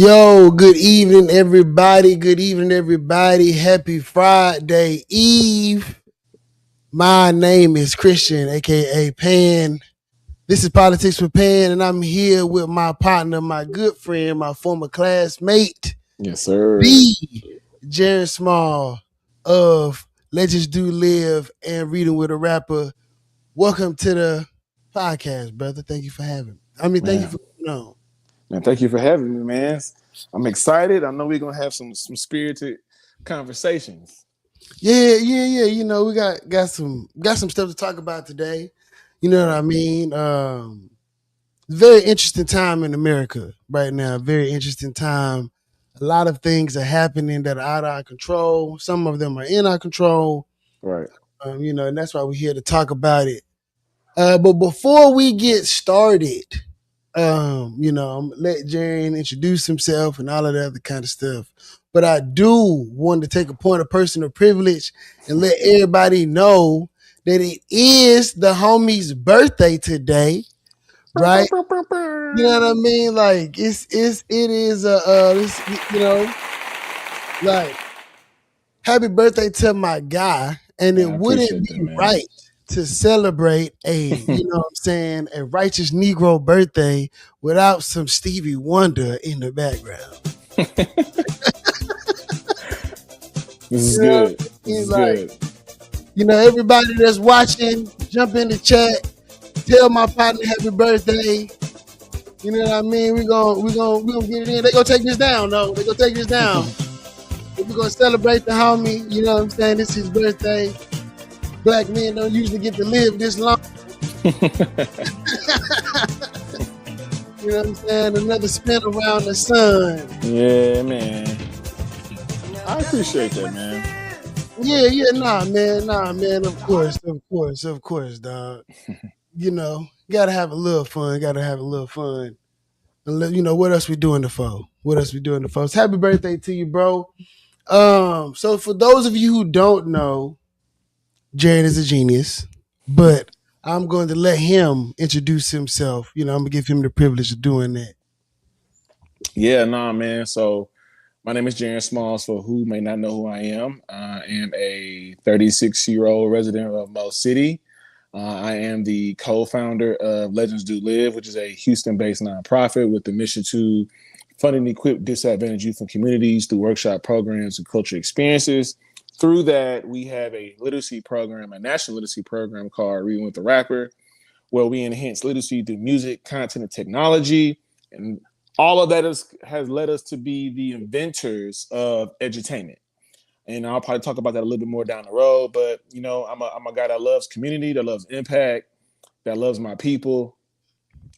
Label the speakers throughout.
Speaker 1: Yo, good evening, everybody. Good evening, everybody. Happy Friday Eve. My name is Christian, aka Pan. This is Politics with Pan, and I'm here with my partner, my good friend, my former classmate,
Speaker 2: Yes, sir.
Speaker 1: the Jarren Smalls of Legends Do Live and Reading with a Rapper. Welcome to the podcast, brother. Thank you for having me. Thank you
Speaker 2: Man,
Speaker 1: for coming on.
Speaker 2: man, thank you for having me, man. I'm excited. I know we're gonna have some spirited conversations.
Speaker 1: Yeah. We got some stuff to talk about today. You know what
Speaker 2: Right,
Speaker 1: I mean? Very interesting time in America right now. Very interesting time. A lot of things are happening that are out of our control. Some of them are in our control.
Speaker 2: right.
Speaker 1: And that's why we're here to talk about it. But before we get started, I'm let Jane introduce himself and all of that other kind of stuff. But I do want to take a point of personal privilege and let everybody know that it is the homie's birthday today, right? You know what I mean? Like it is this, like happy birthday to my guy, and
Speaker 2: Man,
Speaker 1: it
Speaker 2: I
Speaker 1: wouldn't
Speaker 2: appreciate
Speaker 1: be
Speaker 2: that, man.
Speaker 1: right to celebrate a righteous Negro birthday without some Stevie Wonder in the background.
Speaker 2: This is
Speaker 1: You know what
Speaker 2: good.
Speaker 1: I
Speaker 2: This
Speaker 1: mean?
Speaker 2: is
Speaker 1: Like,
Speaker 2: good.
Speaker 1: everybody that's watching, jump in the chat, tell my partner happy birthday. You know what I mean? We gonna get it in. They gonna take this down, though. They gonna take this down. We're gonna celebrate the homie. You know what I'm saying? This is his birthday. Black men don't usually get to live this long. You know what I'm saying? Another spin around the sun.
Speaker 2: Yeah, man. I appreciate that, man.
Speaker 1: Nah, man. Of course, dog. Gotta have a little fun. Gotta have a little fun. And what else we doing the for? What else we doing the for? Happy birthday to you, bro. So for those of you who don't know, Jared is a genius, but I'm going to let him introduce himself. I'm gonna give him the privilege of doing that.
Speaker 2: Yeah, nah, man. So my name is Jarren Smalls. For who may not know who I am a 36-year-old resident of Mo City. I am the co-founder of Legends Do Live, which is a Houston-based nonprofit with the mission to fund and equip disadvantaged youth and communities through workshop programs and cultural experiences. Through that, we have a literacy program, a national literacy program called Reading with the Rapper, where we enhance literacy through music, content, and technology. And all of that has led us to be the inventors of edutainment. And I'll probably talk about that a little bit more down the road. But I'm a guy that loves community, that loves impact, that loves my people,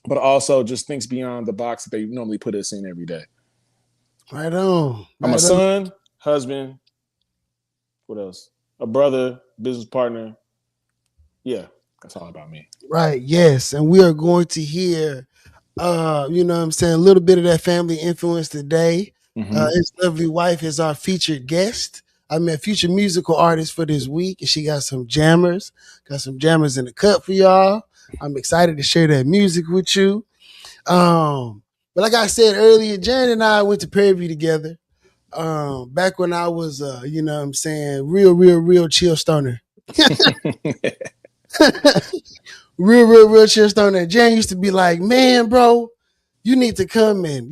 Speaker 2: but also just thinks beyond the box that they normally put us in every day.
Speaker 1: Right on.
Speaker 2: I'm a
Speaker 1: Right on.
Speaker 2: son, husband, what else? A brother, business partner. Yeah, that's all about me.
Speaker 1: Right. Yes. And we are going to hear, a little bit of that family influence today.
Speaker 2: Mm-hmm.
Speaker 1: His lovely wife is our featured guest. A future musical artist for this week, and she got some jammers. Got some jammers in the cut for y'all. I'm excited to share that music with you. But like I said earlier, Jan and I went to Prairie View together. Back when I was, real chill stoner. Real chill stoner. Jan used to be like, man, bro, you need to come and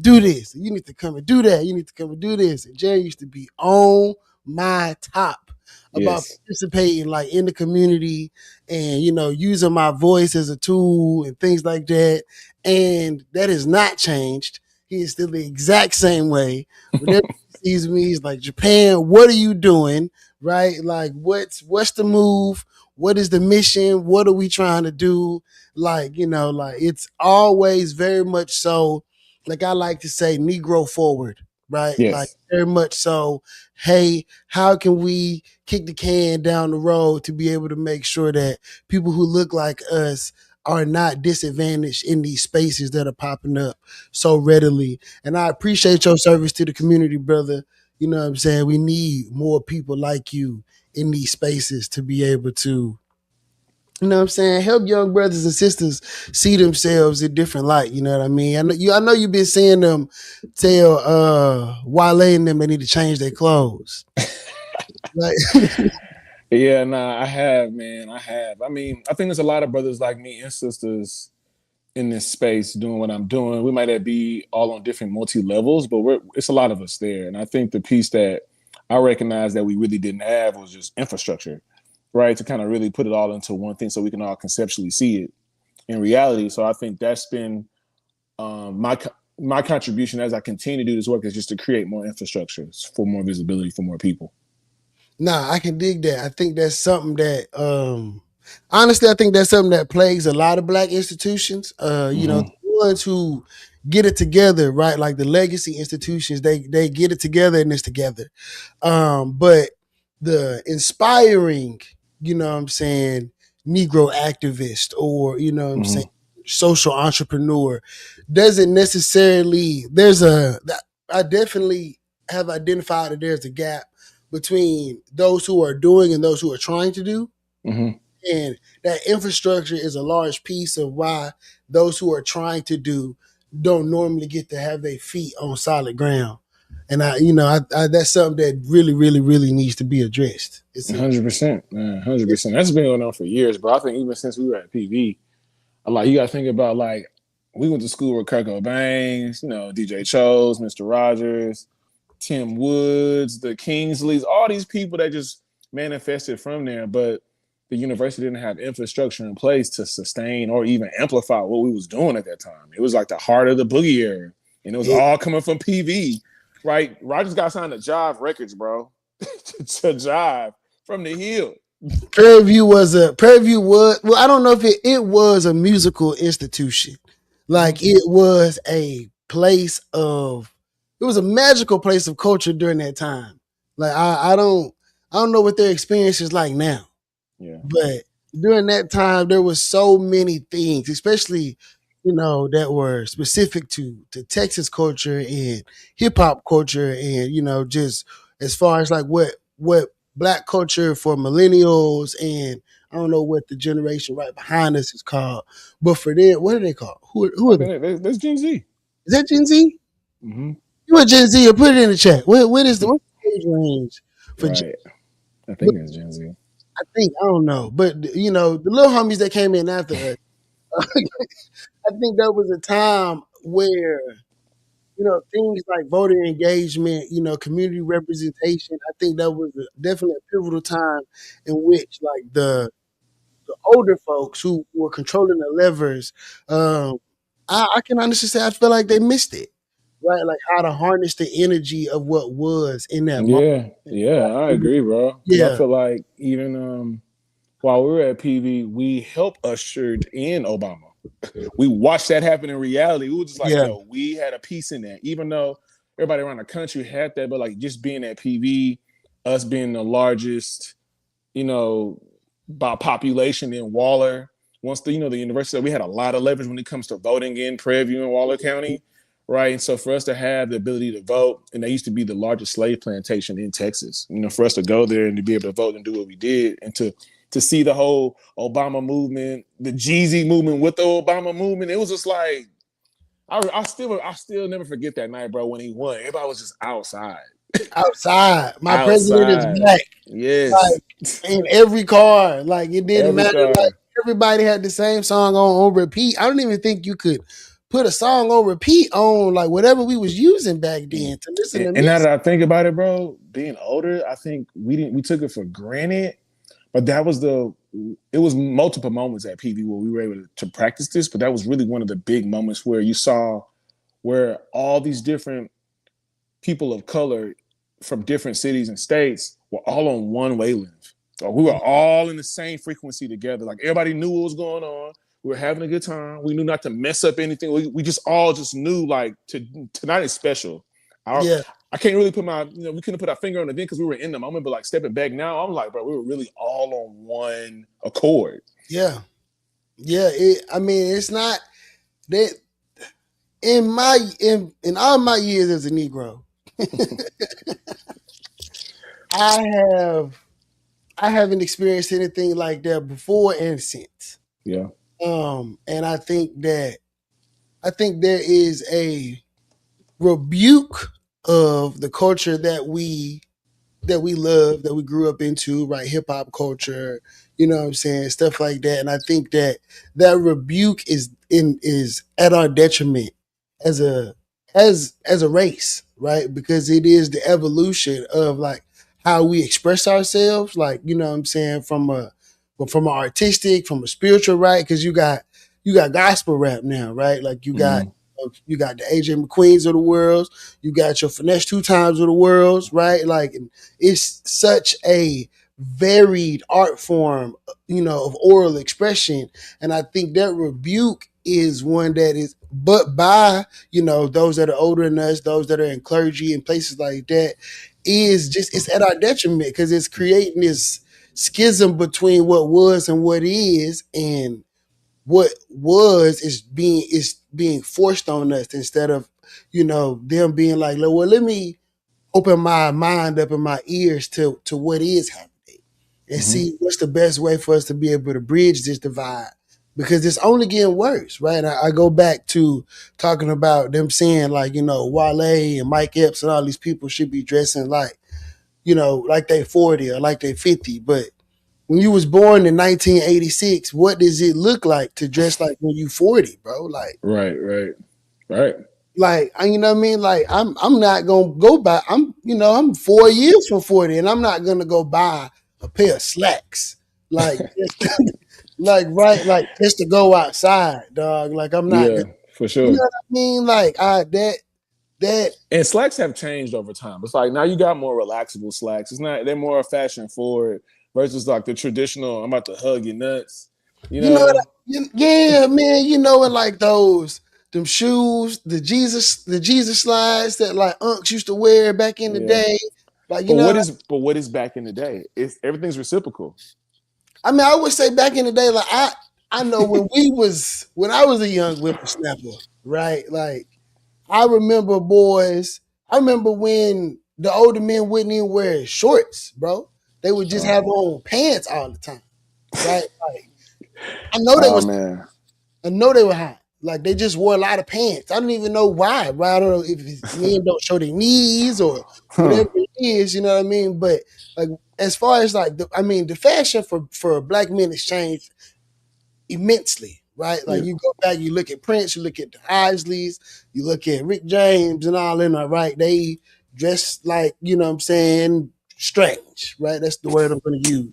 Speaker 1: do this. You need to come and do that. You need to come and do this. And Jan used to be on my top about
Speaker 2: Yes.
Speaker 1: participating like in the community and using my voice as a tool and things like that. And that has not changed. He is still the exact same way. Whenever he sees me, he's like, Japan, what are you doing? Right? Like what's the move? What is the mission? What are we trying to do? Like, it's always very much so, like I like to say, Negro forward, right? Like
Speaker 2: Yes.
Speaker 1: very much so, hey, how can we kick the can down the road to be able to make sure that people who look like us are not disadvantaged in these spaces that are popping up so readily. And I appreciate your service to the community, brother. You know what I'm saying? We need more people like you in these spaces to be able to You know what I'm saying? Help young brothers and sisters see themselves in different light. You know what I mean? I know you've been seeing them tell Wale and them they need to change their clothes. Like
Speaker 2: Yeah, nah, I have, man. I have. I mean, I think there's a lot of brothers like me and sisters in this space doing what I'm doing. We might be all on different multi levels, but it's a lot of us there. And I think the piece that I recognize that we really didn't have was just infrastructure, right? To kind of really put it all into one thing so we can all conceptually see it in reality. So I think that's been my contribution as I continue to do this work is just to create more infrastructure for more visibility for more people.
Speaker 1: nah, I can dig that. I think that's something that honestly I think that's something that plagues a lot of black institutions. The
Speaker 2: Mm-hmm.
Speaker 1: ones who get it together, right? Like the legacy institutions, they get it together and it's together. But the inspiring, what I'm saying, Negro activist or, I'm saying,
Speaker 2: Mm-hmm.
Speaker 1: social entrepreneur doesn't necessarily, I definitely have identified that there's a gap between those who are doing and those who are trying to do.
Speaker 2: Mm-hmm.
Speaker 1: And that infrastructure is a large piece of why those who are trying to do don't normally get to have their feet on solid ground. And that's something that really, really, really needs to be addressed. It's a
Speaker 2: 100%, man, 100%. That's been going on for years, bro. I think even since we were at PV, like you got to think about like we went to school with Kirk Bangs, DJ Chose, Mr. Rogers, Tim Woods, the Kingsleys, all these people that just manifested from there. But the university didn't have infrastructure in place to sustain or even amplify what we was doing at that time. It was like the heart of the boogie era, and it was
Speaker 1: it,
Speaker 2: all coming from PV, right? Rogers got signed to Jive Records, bro, to Jive from the Hill.
Speaker 1: Prairie View was, well, I don't know if it was a musical institution.
Speaker 2: Mm-hmm.
Speaker 1: Like it was a place of, it was a magical place of culture during that time. Like I don't know what their experience is like now.
Speaker 2: Yeah.
Speaker 1: But during that time, there was so many things, especially that were specific to Texas culture and hip hop culture, and just as far as like what black culture for millennials and I don't know what the generation right behind us is called, but for them, what are they called? Who
Speaker 2: I
Speaker 1: are they?
Speaker 2: think that's Gen Z.
Speaker 1: Is that Gen Z?
Speaker 2: Mm-hmm.
Speaker 1: You a Gen Z? Or put it in the chat. What's the age range for Gen?
Speaker 2: Right. I think that's Gen Z.
Speaker 1: I think I don't know, but the little homies that came in after us, I think that was a time where things like voter engagement, community representation. I think that was definitely a pivotal time in which like the older folks who were controlling the levers, um, I can honestly say I feel like they missed it, right? Like how to harness the energy of what was in that moment.
Speaker 2: Yeah, yeah, I agree, bro. Because I
Speaker 1: Yeah,
Speaker 2: feel like even while we were at PV, we helped ushered in Obama. We watched that happen in reality. We were just like,
Speaker 1: yeah,
Speaker 2: yo, we had a piece in that. Even though everybody around the country had that, but like just being at PV, us being the largest, you know, by population in Waller. Once the university, we had a lot of leverage when it comes to voting in Prairie View and Waller County, right? And so for us to have the ability to vote, and they used to be the largest slave plantation in Texas, for us to go there and to be able to vote and do what we did, and to see the whole Obama movement, the Jeezy movement with the Obama movement, it was just like I still never forget that night, bro. When he won, everybody was just outside,
Speaker 1: outside. My president is
Speaker 2: outside.
Speaker 1: black.
Speaker 2: Yes,
Speaker 1: Like in every car. Like it didn't
Speaker 2: every
Speaker 1: matter. Like
Speaker 2: car.
Speaker 1: everybody had the same song on repeat. I don't even think you could put a song on repeat on like whatever we was using back
Speaker 2: Mm.
Speaker 1: then to listen
Speaker 2: And,
Speaker 1: to
Speaker 2: and now
Speaker 1: music.
Speaker 2: that I think about it, bro, being older, I think we took it for granted. But it was multiple moments at PV where we were able to practice this. But that was really one of the big moments where you saw where all these different people of color from different cities and states were all on one wavelength. So we were all in the same frequency together. Like everybody knew what was going on. We were having a good time. We knew not to mess up anything. We just all just knew like tonight is special. Our,
Speaker 1: Yeah,
Speaker 2: I can't really put we couldn't put our finger on the thing because we were in the moment, but like stepping back now, I'm like, bro, we were really all on one accord.
Speaker 1: yeah, yeah. I mean, it's not that in all my years as a Negro, I have I haven't experienced anything like that before and since.
Speaker 2: Yeah.
Speaker 1: And I think there is a rebuke of the culture that we love, that we grew up into, right? Hip hop culture, you know what I'm saying, stuff like that. And I think that that rebuke is at our detriment as a race, right? Because it is the evolution of like how we express ourselves, like you know what I'm saying, from a artistic, from a spiritual, right? Because you got gospel rap now, right? Like
Speaker 2: Mm-hmm.
Speaker 1: you got the AJ McQueens of the world, you got your finesse two times of the worlds, right? Like it's such a varied art form, you know, of oral expression. And I think that rebuke is one that is, but by, you know, those that are older than us, those that are in clergy and places like that, is just, it's at our detriment because it's creating this schism between what was and what is. And what was is being forced on us instead of, you know, them being like, well, let me open my mind up and my ears to what is happening and
Speaker 2: Mm-hmm.
Speaker 1: see what's the best way for us to be able to bridge this divide, because it's only getting worse, right? I go back to talking about them saying like, you know, Wale and Mike Epps and all these people should be dressing like, you know, like they 40 or like they 50. But when you was born in 1986, what does it look like to dress like when you 40, bro?
Speaker 2: Right. Right. Right.
Speaker 1: You know what I mean? Like I'm not gonna go buy. I'm 4 years from 40, and I'm not gonna go buy a pair of slacks. Like just, like right, like just to go outside, dog. Like I'm not
Speaker 2: Yeah,
Speaker 1: gonna.
Speaker 2: for
Speaker 1: You know
Speaker 2: sure.
Speaker 1: what I mean? Like I that
Speaker 2: And slacks have changed over time. It's like now you got more relaxable slacks. It's not, they're more fashion forward versus like the traditional. I'm about to hug your nuts. You
Speaker 1: you know what?
Speaker 2: know.
Speaker 1: Yeah, man. You know, and like those them shoes, the Jesus slides that like unks used to wear back in the
Speaker 2: Yeah.
Speaker 1: day. Like you know,
Speaker 2: But what is back in the day? It's everything's reciprocal.
Speaker 1: I mean, I would say back in the day, like I know when I was a young whippersnapper, right? Like I remember boys. I remember when the older men wouldn't even wear shorts, bro. They would just
Speaker 2: Oh,
Speaker 1: have on pants all the time, right? Like I know they
Speaker 2: oh
Speaker 1: was,
Speaker 2: man.
Speaker 1: I know they were hot. Like they just wore a lot of pants. I don't even know why. Right? I don't know if men don't show their knees or
Speaker 2: Huh.
Speaker 1: whatever it is. You know what I mean? But like as far as like, the fashion for black men has changed immensely, right? Like
Speaker 2: Yeah.
Speaker 1: you go back, you look at Prince, you look at the Isleys, you look at Rick James and all in there, right? They dress like, you know what I'm saying, strange, right? That's the word I'm gonna use.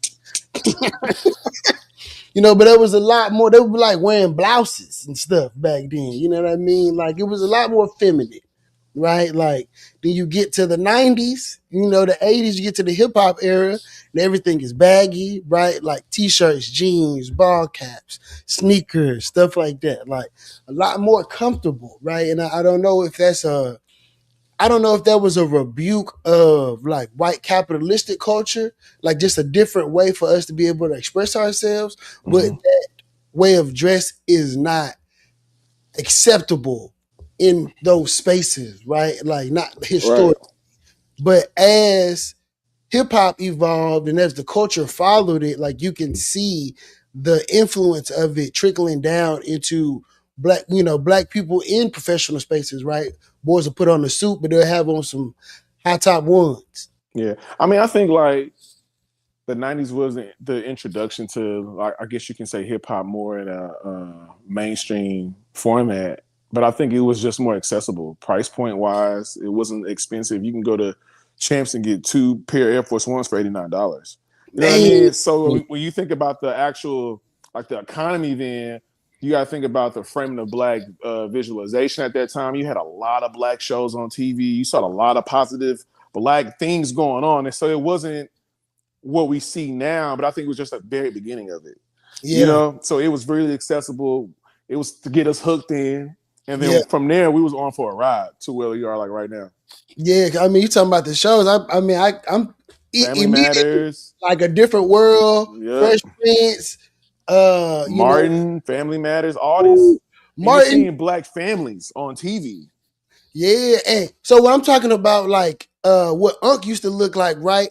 Speaker 1: You know, but there was a lot more. They were like wearing blouses and stuff back then. You know what I mean? Like it was a lot more feminine, right? Like then you get to the 90s, you know, the 80s, you get to the hip hop era, and everything is baggy, right? Like t-shirts, jeans, ball caps, sneakers, stuff like that. Like a lot more comfortable, right? And I don't know if that's a I don't know if that was a rebuke of like white capitalistic culture, like just a different way for us to be able to express ourselves, but
Speaker 2: Mm-hmm.
Speaker 1: that way of dress is not acceptable in those spaces, right? Like not
Speaker 2: Right.
Speaker 1: historic. But as hip hop evolved and as the culture followed it, like you can see the influence of it trickling down into black people in professional spaces, right? Boys will put on a suit, but they'll have on some high top ones.
Speaker 2: Yeah. I mean, I think like the '90s was the introduction to, like, I guess you can say, hip hop more in a mainstream format. But I think it was just more accessible, price point wise. It wasn't expensive. You can go to Champs and get two pair of Air Force Ones for $89. You know what I
Speaker 1: Man,
Speaker 2: mean? So when you think about the actual, like, the economy, then you got to think about the framing of black visualization at that time. You had a lot of black shows on TV. You saw a lot of positive black things going on, and so it wasn't what we see now, but I think it was just the very beginning of it. You
Speaker 1: yeah,
Speaker 2: know, so it was really accessible. It was to get us hooked in, and
Speaker 1: yeah,
Speaker 2: then from there we was on for a ride to where we are like right now.
Speaker 1: yeah. I mean, you talking about the shows? I mean, I'm
Speaker 2: Family
Speaker 1: immediately
Speaker 2: Matters,
Speaker 1: like a different world,
Speaker 2: yep,
Speaker 1: Fresh Prince, you know,
Speaker 2: Martin, Family Matters, all this,
Speaker 1: ooh,
Speaker 2: and you're
Speaker 1: Martin.
Speaker 2: seeing black families on TV.
Speaker 1: Yeah, and so what I'm talking about, like what Unc used to look like, right?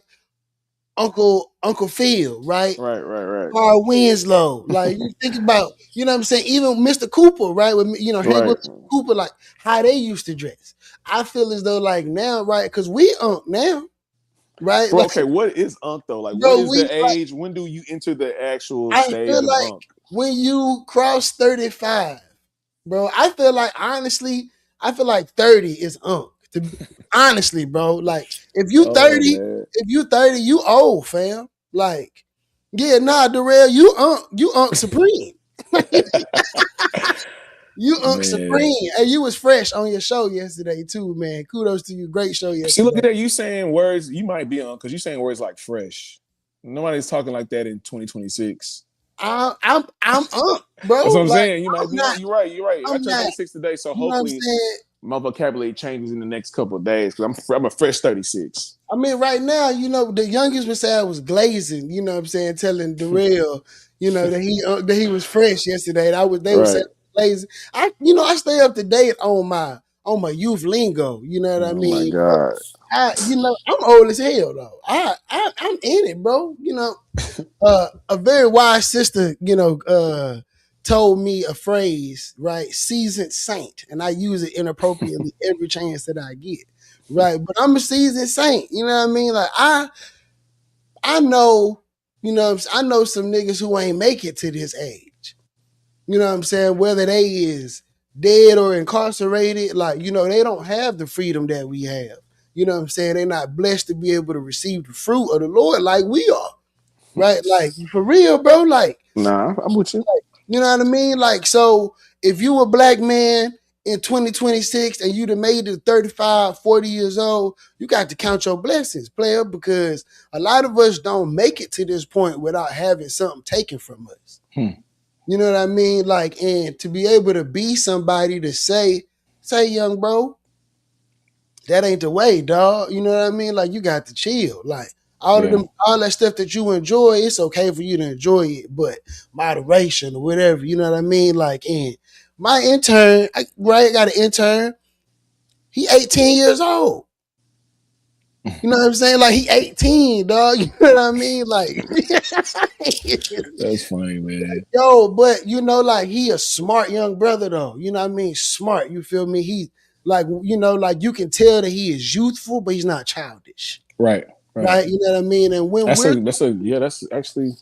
Speaker 1: Uncle Phil, right?
Speaker 2: Right, right, right,
Speaker 1: Carl Winslow. Like you think about, you know what I'm saying? Even Mr. Cooper, right? With hang
Speaker 2: right.
Speaker 1: with Mr. Cooper, like how they used to dress. I feel as though like now, right? Because we now, right?
Speaker 2: Bro,
Speaker 1: Like,
Speaker 2: okay, what is Unk though? Like, what
Speaker 1: bro,
Speaker 2: is
Speaker 1: we
Speaker 2: the
Speaker 1: like
Speaker 2: age? When do you enter the actual
Speaker 1: I
Speaker 2: stage
Speaker 1: feel
Speaker 2: of
Speaker 1: like
Speaker 2: Unk?
Speaker 1: when you cross 35, bro, I feel like honestly, I feel like 30 is honestly, bro. Like
Speaker 2: Oh man,
Speaker 1: if you 30, you old, fam. Like, yeah, nah, Darrell, you supreme. You
Speaker 2: man.
Speaker 1: supreme. Hey, you was fresh on your show yesterday too, man. Kudos to you. Great show
Speaker 2: See, look
Speaker 1: yesterday.
Speaker 2: at that. You saying words you might be on because you saying words like fresh. Nobody's talking like that in 2026.
Speaker 1: I'm bro.
Speaker 2: That's what I'm
Speaker 1: Like
Speaker 2: saying. You might
Speaker 1: I'm
Speaker 2: be on.
Speaker 1: not.
Speaker 2: You're right. You're right. I
Speaker 1: I'm
Speaker 2: turned
Speaker 1: not.
Speaker 2: 36 today, so
Speaker 1: You know what I'm
Speaker 2: hopefully
Speaker 1: saying?
Speaker 2: my vocabulary changes in the next couple of days because I'm a fresh 36.
Speaker 1: I mean, right now, the youngest would say I was glazing. You know what I'm saying? Telling Darrell, that he was fresh yesterday. And they were saying
Speaker 2: Right.
Speaker 1: glazing. I stay up to date on my youth lingo. You know what I
Speaker 2: Oh my
Speaker 1: mean?
Speaker 2: god.
Speaker 1: I'm old as hell though. I'm in it, bro. A very wise sister, told me a phrase, right? Seasoned saint, and I use it inappropriately every chance that I get, right? But I'm a seasoned saint. You know what I mean? Like I know, I know some niggas who ain't make it to this age. You know what I'm saying? Whether they is dead or incarcerated, like they don't have the freedom that we have. You know what I'm saying? They're not blessed to be able to receive the fruit of the Lord like we are, right? Like for real, bro.
Speaker 2: Nah, I'm with you.
Speaker 1: You know what I mean? Like, so if you a black man in 2026 and you'd have made it 35, 40 years old, you got to count your blessings, player, because a lot of us don't make it to this point without having something taken from us. You know what I mean? Like, and to be able to be somebody to say, young bro, that ain't the way, dog. You know what I mean? Like, you got to chill. Like,
Speaker 2: Yeah.
Speaker 1: all that stuff that you enjoy, it's okay for you to enjoy it, but moderation or whatever. You know what I mean? Like, and my intern, I got an intern. He 18 years old. You know what I'm saying? Like he 18, dog. You know what I mean? Like,
Speaker 2: That's funny, man.
Speaker 1: yo, but like he a smart young brother though. You know what I mean? Smart. You feel me? He like, like you can tell that he is youthful, but he's not childish.
Speaker 2: Right. Right.
Speaker 1: Right? You know what I mean? And when we're
Speaker 2: That's actually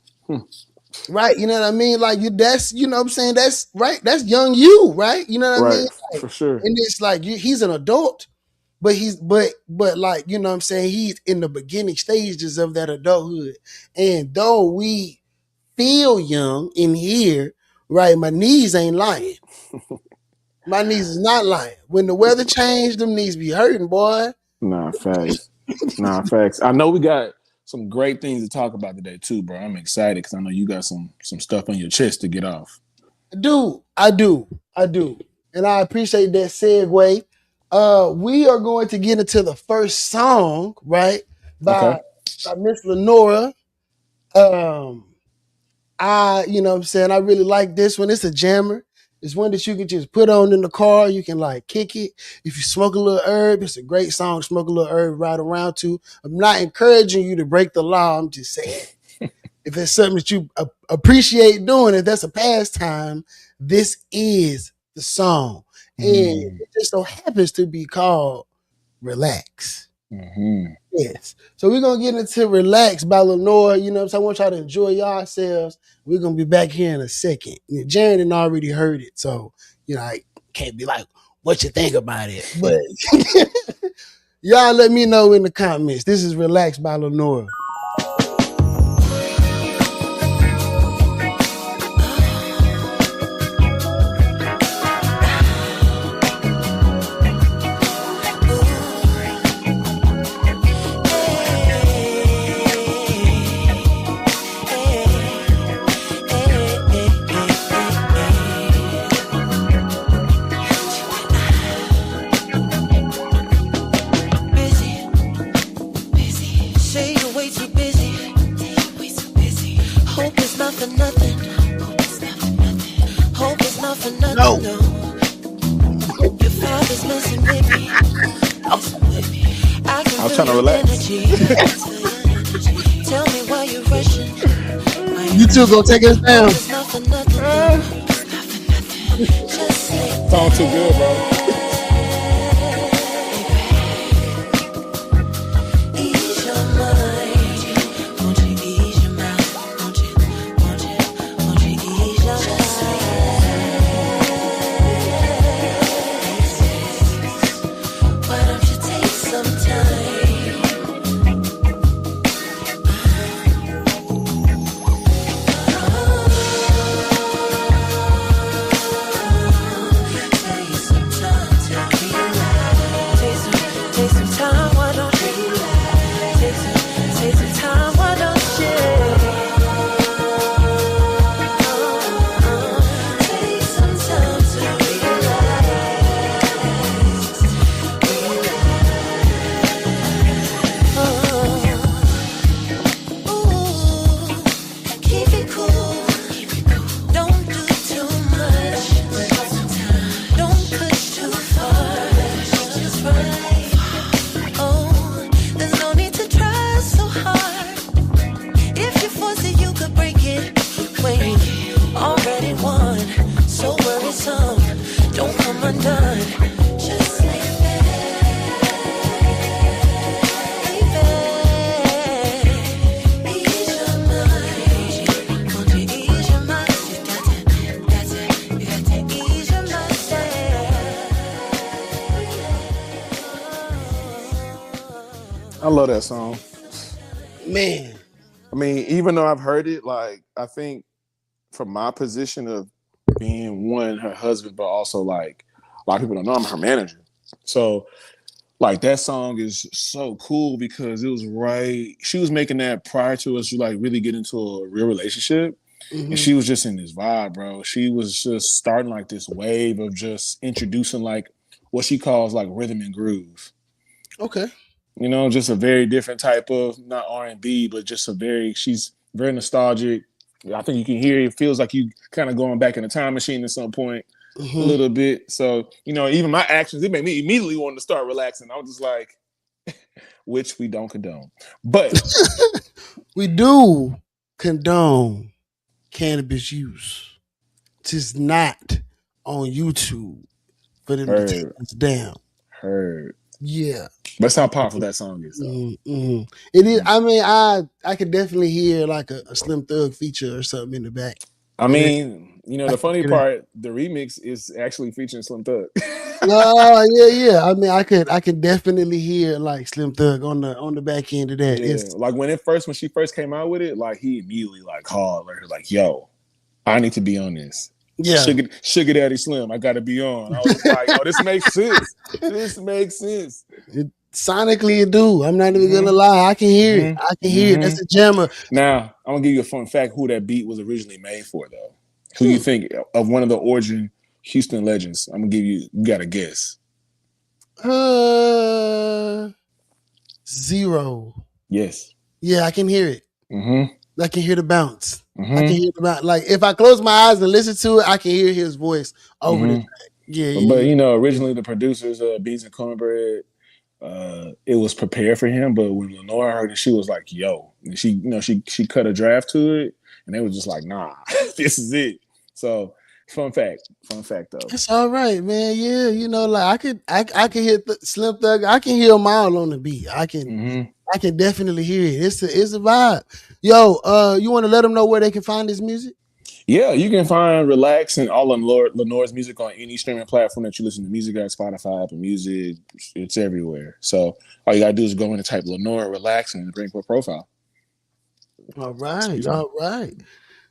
Speaker 1: right, you know what I mean? Like that's what I'm saying, that's right, that's young you, right? You know what I
Speaker 2: right
Speaker 1: mean? Like,
Speaker 2: for sure.
Speaker 1: and it's like he's an adult, but but like, you know what I'm saying, he's in the beginning stages of that adulthood. And though we feel young in here, right, my knees ain't lying. My knees is not lying. When the weather changed, them knees be hurting, boy.
Speaker 2: Nah, facts. Nah, facts. I know we got some great things to talk about today too, bro. I'm excited because I know you got some stuff on your chest to get off.
Speaker 1: I do. And I appreciate that segue. We are going to get into the first song, right?
Speaker 2: Okay.
Speaker 1: By Miss Lenora. Um, you know what I'm saying, I really like this one. It's a jammer. It's one that you can just put on in the car. You can like kick it. If you smoke a little herb, it's a great song. Smoke a little herb right around to. I'm not encouraging you to break the law. I'm just saying, if it's something that you appreciate doing, if that's a pastime, this is the song. And it just so happens to be called Relax.
Speaker 2: Mm-hmm.
Speaker 1: Yes. So we're going to get into Relax by Lenore. You know what I'm saying? I want y'all to enjoy yourselves. We're going to be back here in a second. Jarren had already heard it. So, I can't be like, what you think about it? But y'all let me know in the comments. This is Relax by Lenore. No.
Speaker 2: I was trying to relax.
Speaker 1: two gonna take us down.
Speaker 2: Song too good, bro. I love that song.
Speaker 1: Man.
Speaker 2: I mean, even though I've heard it, like I think from my position of being one, her husband, but also like a lot of people don't know I'm her manager. So like that song is so cool because it was right. She was making that prior to us like really get into a real relationship. And
Speaker 1: Mm-hmm.
Speaker 2: she was just in this vibe, bro. She was just starting like this wave of just introducing like what she calls like rhythm and groove.
Speaker 1: Okay.
Speaker 2: You know, just a very different type of not R&B, but just a very she's very nostalgic. I think you can hear it feels like you kind of going back in a time machine at some point a
Speaker 1: Mm-hmm.
Speaker 2: little bit. So, you know, even my actions, it made me immediately want to start relaxing. I was just like, which we don't condone. But
Speaker 1: We do condone cannabis use. Just not on YouTube for them to take
Speaker 2: heard,
Speaker 1: us down.
Speaker 2: heard.
Speaker 1: Yeah.
Speaker 2: That's how powerful that song is, though.
Speaker 1: Mm-hmm. It is. I mean, I could definitely hear like a Slim Thug feature or something in the back.
Speaker 2: I
Speaker 1: And
Speaker 2: mean, you know,
Speaker 1: I
Speaker 2: the
Speaker 1: can
Speaker 2: funny
Speaker 1: hear that.
Speaker 2: part, the remix is actually featuring Slim Thug.
Speaker 1: Oh yeah. I mean, I can definitely hear like Slim Thug on the back end of that.
Speaker 2: Yeah,
Speaker 1: It's
Speaker 2: like when she first came out with it, like he immediately like called her, like, "Yo, I need to be on this."
Speaker 1: yeah.
Speaker 2: Sugar Daddy Slim, I got to be on. I was just like, "Oh, this makes sense. This makes sense."
Speaker 1: Sonically it do. I'm not even gonna
Speaker 2: Mm-hmm.
Speaker 1: lie. I can hear it. I
Speaker 2: Mm-hmm.
Speaker 1: can hear it.
Speaker 2: Mm-hmm.
Speaker 1: That's a jammer.
Speaker 2: Now, I'm gonna give you a fun fact: who that beat was originally made for, though. Who you
Speaker 1: Hmm.
Speaker 2: think of one of the origin Houston legends? I'm gonna give you. You got to guess.
Speaker 1: Uh, zero.
Speaker 2: Yes.
Speaker 1: Yeah, I can hear it.
Speaker 2: Mm-hmm.
Speaker 1: I can hear the bounce. I can
Speaker 2: Mm-hmm.
Speaker 1: hear the bounce. Like if I close my eyes and listen to it, I can hear his voice over the
Speaker 2: Mm-hmm.
Speaker 1: track. Yeah,
Speaker 2: But
Speaker 1: yeah,
Speaker 2: you know, originally the producers, Beats and Cornbread, it was prepared for him. But when Lenore heard it, she was like, "Yo," and she, you know, she cut a draft to it, and they was just like, "Nah, this is it." So, fun fact though.
Speaker 1: it's all right, man. Yeah, like I can hear Slim Thug. I can hear them all on the beat.
Speaker 2: Mm-hmm.
Speaker 1: I can definitely hear it. It's a vibe. Yo, you want to let them know where they can find this music?
Speaker 2: Yeah, you can find Relax and all of Lenore's music on any streaming platform that you listen to music at, Spotify, Apple Music. It's everywhere. So all you gotta do is go in and type Lenore Relax and bring up a profile.
Speaker 1: All right,
Speaker 2: Excuse me.
Speaker 1: all right.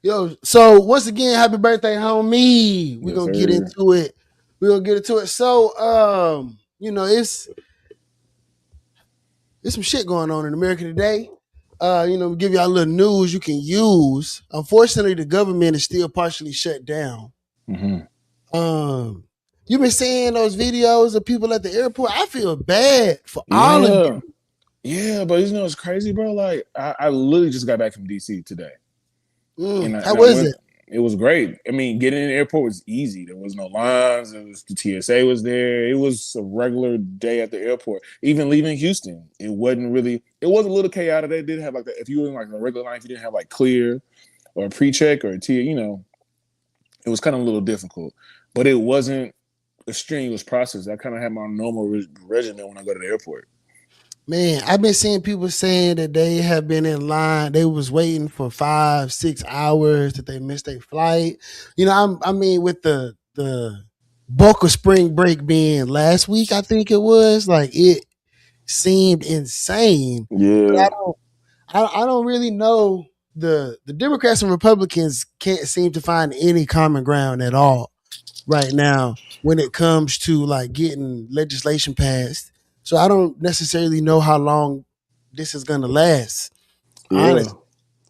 Speaker 1: Yo, so once again, happy birthday, homie. We're
Speaker 2: Yes,
Speaker 1: gonna get
Speaker 2: sir.
Speaker 1: into it. We're gonna get into it. So, there's some shit going on in America today. We give y'all a little news you can use. Unfortunately, the government is still partially shut down.
Speaker 2: Mm-hmm.
Speaker 1: Um, you've been seeing those videos of people at the airport. I feel bad for all of
Speaker 2: Yeah.
Speaker 1: them.
Speaker 2: Yeah, but you know it's crazy, bro. Like I literally just got back from DC today.
Speaker 1: How
Speaker 2: And I
Speaker 1: was
Speaker 2: went.
Speaker 1: it?
Speaker 2: It was great. I mean, getting in the airport was easy. There was no lines. It was the TSA was there. It was a regular day at the airport. Even leaving Houston, it wasn't really. It was a little chaotic. They did have like if you were in like a regular line, if you didn't have like clear or a pre-check or a T, it was kind of a little difficult, but it wasn't a strenuous process. I kind of had my normal regimen when I go to the airport.
Speaker 1: Man, I've been seeing people saying that they have been in line. They was waiting for 5, 6 hours that they missed their flight. I mean, with the bulk of spring break being last week, I think it was like it seemed insane. But
Speaker 2: Yeah,
Speaker 1: I don't really know. The Democrats and Republicans can't seem to find any common ground at all right now when it comes to like getting legislation passed. So I don't necessarily know how long this is going to last.
Speaker 2: yeah.
Speaker 1: Honestly,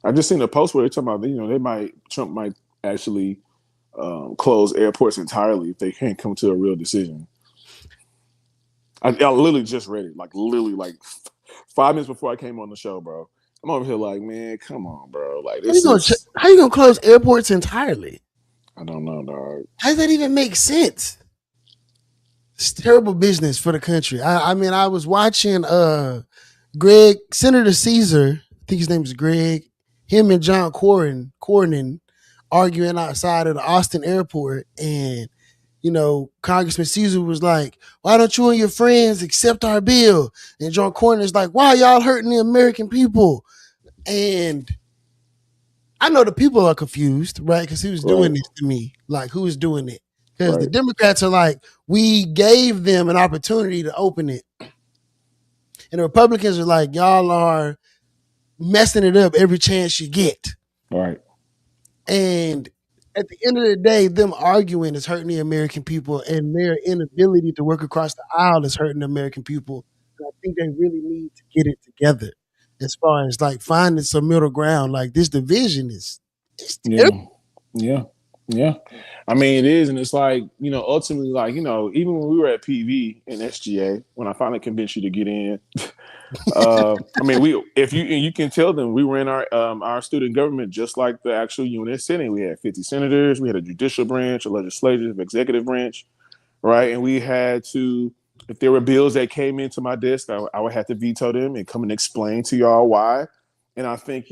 Speaker 2: I just seen a post where they're talking about, Trump might actually close airports entirely if they can't come to a real decision. I literally just read it, like literally like 5 minutes before I came on the show, bro. I'm over here like, man, come on, bro. Like this is,
Speaker 1: how you gonna close airports entirely?
Speaker 2: I don't know, dog.
Speaker 1: How does that even make sense? It's terrible business for the country. I mean, I was watching Senator Caesar, I think his name is Greg, him and John Cornyn arguing outside of the Austin airport. And, Congressman Caesar was like, why don't you and your friends accept our bill? And John Cornyn is like, why are y'all hurting the American people? And I know the people are confused, right? Because who's doing
Speaker 2: Right,
Speaker 1: this to me? Like, who is doing it? Because the
Speaker 2: right,
Speaker 1: Democrats are like, we gave them an opportunity to open it. And the Republicans are like, y'all are messing it up every chance you get.
Speaker 2: right.
Speaker 1: And at the end of the day, them arguing is hurting the American people, and their inability to work across the aisle is hurting the American people. And I think they really need to get it together as far as like finding some middle ground. Like this division is it's terrible.
Speaker 2: Yeah, yeah, yeah. I mean, it is, and it's like ultimately, like even when we were at PV and SGA, when I finally convinced you to get in, I mean, we if you can tell them we were in our student government just like the actual unit Senate. We had 50 senators, we had a judicial branch, a legislative, executive branch, right? And we had to, if there were bills that came into my desk, I would have to veto them and come and explain to y'all why. And I think,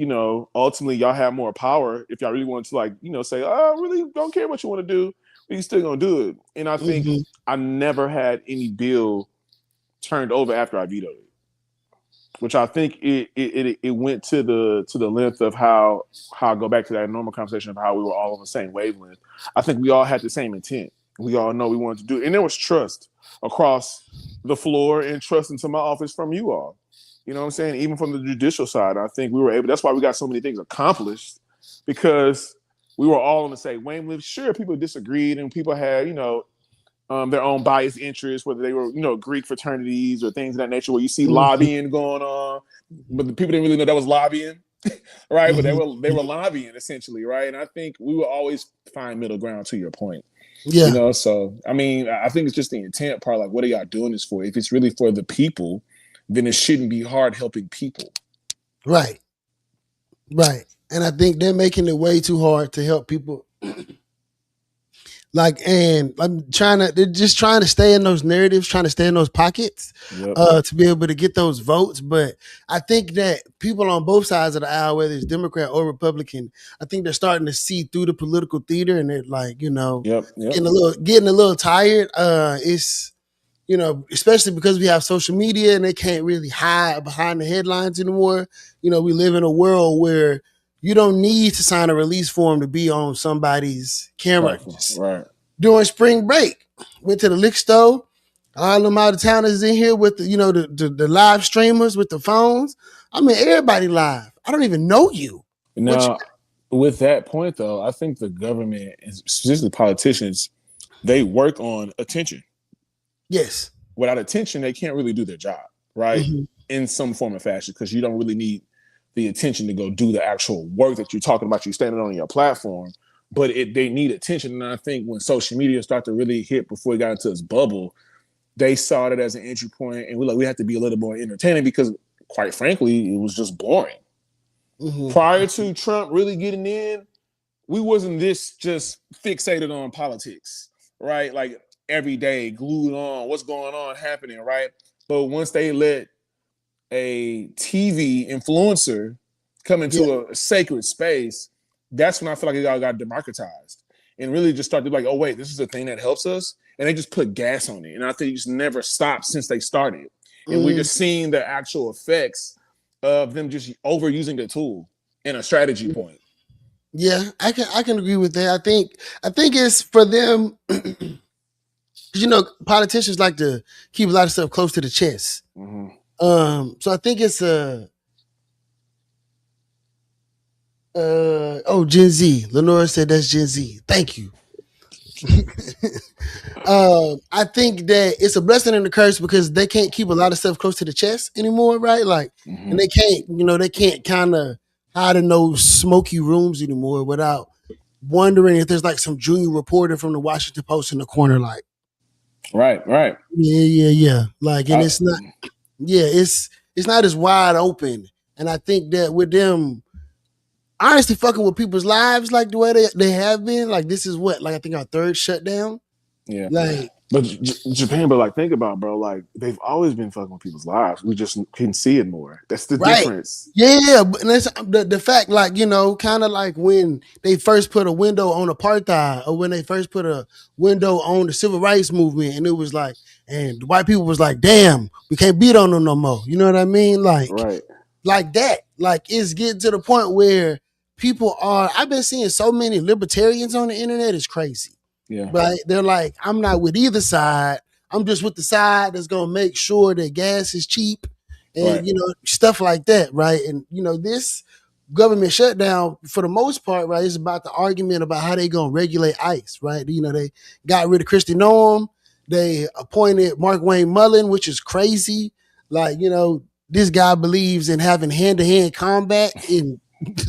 Speaker 2: ultimately y'all have more power if y'all really want to like, say, oh, I really don't care what you want to do, but you still gonna do it. And I think
Speaker 1: Mm-hmm.
Speaker 2: I never had any bill turned over after I vetoed it, which I think it went to the length of how I go back to that normal conversation of how we were all on the same wavelength. I think we all had the same intent. We all know we wanted to do it. And there was trust across the floor and trust into my office from you all. You know what I'm saying? Even from the judicial side, I think we were able, that's why we got so many things accomplished, because we were all on the same wavelength. Sure, people disagreed and people had, their own biased interests, whether they were, Greek fraternities or things of that nature, where you see
Speaker 1: Mm-hmm.
Speaker 2: lobbying going on, but the people didn't really know that was lobbying, right? But they were
Speaker 1: Mm-hmm.
Speaker 2: lobbying essentially, right? And I think we will always find middle ground. To your point,
Speaker 1: Yeah.
Speaker 2: So I mean, I think it's just the intent part. Like, what are y'all doing this for? If it's really for the people, then it shouldn't be hard helping people.
Speaker 1: Right. Right. And I think they're making it way too hard to help people. Like, and they're just trying to stay in those narratives, trying to stay in those pockets,
Speaker 2: Yep.
Speaker 1: to be able to get those votes. But I think that people on both sides of the aisle, whether it's Democrat or Republican, I think they're starting to see through the political theater, and they're like,
Speaker 2: Yep. Yep.
Speaker 1: getting a little tired. It's especially because we have social media and they can't really hide behind the headlines anymore. We live in a world where you don't need to sign a release form to be on somebody's camera.
Speaker 2: Platform.
Speaker 1: Just
Speaker 2: Right.
Speaker 1: during spring break, went to the liquor store. All them out of towners in here with the live streamers with the phones. I mean, everybody live. I don't even know you. What you?
Speaker 2: Now, with that point though, I think the government, and specifically politicians, they work on attention.
Speaker 1: Yes.
Speaker 2: Without attention, they can't really do their job, right?
Speaker 1: Mm-hmm.
Speaker 2: In some form or fashion, because you don't really need the attention to go do the actual work that you're talking about. You standing on your platform, but they need attention. And I think when social media started to really hit before it got into its bubble, they saw it as an entry point, and we have to be a little more entertaining because, quite frankly, it was just boring.
Speaker 1: Mm-hmm.
Speaker 2: Prior to Trump really getting in, we wasn't this just fixated on politics, right? Like every day, glued on what's going on, happening, right? But once they let a TV influencer come
Speaker 1: Yeah.
Speaker 2: into a sacred space, that's when I feel like it all got democratized and really just started like, oh wait, this is a thing that helps us, and they just put gas on it, and I think it's never stopped since they started, and we're just seeing the actual effects of them just overusing the tool in a strategy point.
Speaker 1: Yeah, I can agree with that. I think it's for them. Politicians like to keep a lot of stuff close to the chest.
Speaker 2: Mm-hmm.
Speaker 1: So I think it's Gen Z. Lenora said that's Gen Z. Thank you. I think that it's a blessing and a curse because they can't keep a lot of stuff close to the chest anymore, right? Like,
Speaker 2: Mm-hmm.
Speaker 1: and they can't kind of hide in those smoky rooms anymore without wondering if there's like some junior reporter from the Washington Post in the corner, like,
Speaker 2: Right.
Speaker 1: yeah. Like, and
Speaker 2: I,
Speaker 1: it's not, yeah, it's not as wide open. And I think that with them honestly fucking with people's lives like the way they have been, like this is what, like I think our third shutdown.
Speaker 2: yeah.
Speaker 1: Like,
Speaker 2: But Japan, but like think about it, bro. Like they've always been fucking with people's lives. We just can see it more. That's the
Speaker 1: right.
Speaker 2: difference.
Speaker 1: Yeah, but and that's the fact, like, kind of like when they first put a window on apartheid or when they first put a window on the civil rights movement, and it was like, and the white people was like, damn, we can't beat on them no more. You know what I mean?
Speaker 2: Right.
Speaker 1: Like that. Like it's getting to the point where I've been seeing so many libertarians on the internet, it's crazy.
Speaker 2: Yeah.
Speaker 1: But they're like, I'm not with either side. I'm just with the side that's gonna make sure that gas is cheap and
Speaker 2: Right.
Speaker 1: stuff like that, right? And this government shutdown for the most part, right, is about the argument about how they gonna regulate ICE, right? They got rid of Christy Noam, they appointed Mark Wayne Mullen, which is crazy. Like, this guy believes in having hand-to-hand combat in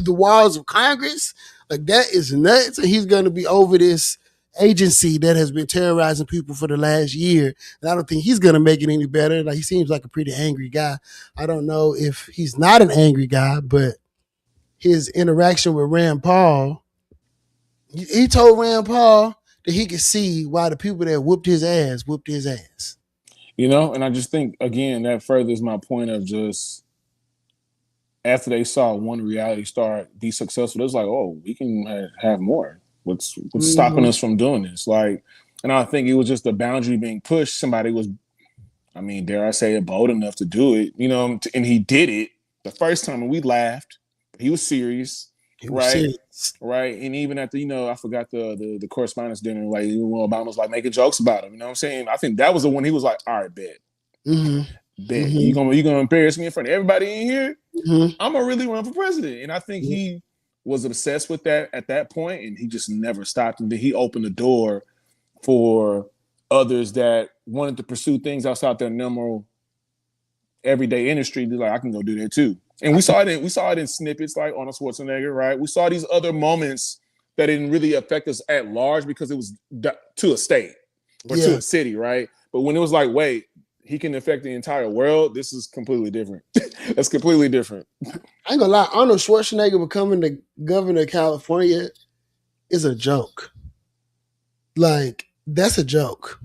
Speaker 1: the walls of Congress. Like that is nuts. And he's gonna be over this agency that has been terrorizing people for the last year. And I don't think he's going to make it any better. Like he seems like a pretty angry guy. I don't know if he's not an angry guy, but his interaction with Rand Paul, he told Rand Paul that he could see why the people that whooped his ass.
Speaker 2: And I just think again that furthers my point of just after they saw one reality star be successful, it was like, oh, we can have more. What's stopping
Speaker 1: Mm-hmm.
Speaker 2: us from doing this? Like, and I think it was just the boundary being pushed. Somebody was, I mean, dare I say it, bold enough to do it, and he did it the first time, and we laughed. He was serious,
Speaker 1: He was
Speaker 2: right?
Speaker 1: serious.
Speaker 2: Right. And even at I forgot the correspondence dinner, like Obama was like making jokes about him. You know what I'm saying? I think that was the one he was like, all right, bet.
Speaker 1: Mm-hmm.
Speaker 2: Bet.
Speaker 1: Mm-hmm.
Speaker 2: You gonna embarrass me in front of everybody in here?
Speaker 1: Mm-hmm.
Speaker 2: I'm gonna really run for president. And I think he was obsessed with that at that point, and he just never stopped. And then he opened the door for others that wanted to pursue things outside their normal everyday industry. Be like, I can go do that too. And we saw it in snippets like Arnold Schwarzenegger, right? We saw these other moments that didn't really affect us at large because it was to a state or to
Speaker 1: Yeah.
Speaker 2: a city, right? But when it was like, wait, he can affect the entire world, this is completely different. That's completely different.
Speaker 1: I ain't gonna lie, Arnold Schwarzenegger becoming the governor of California is a joke. Like, that's a joke.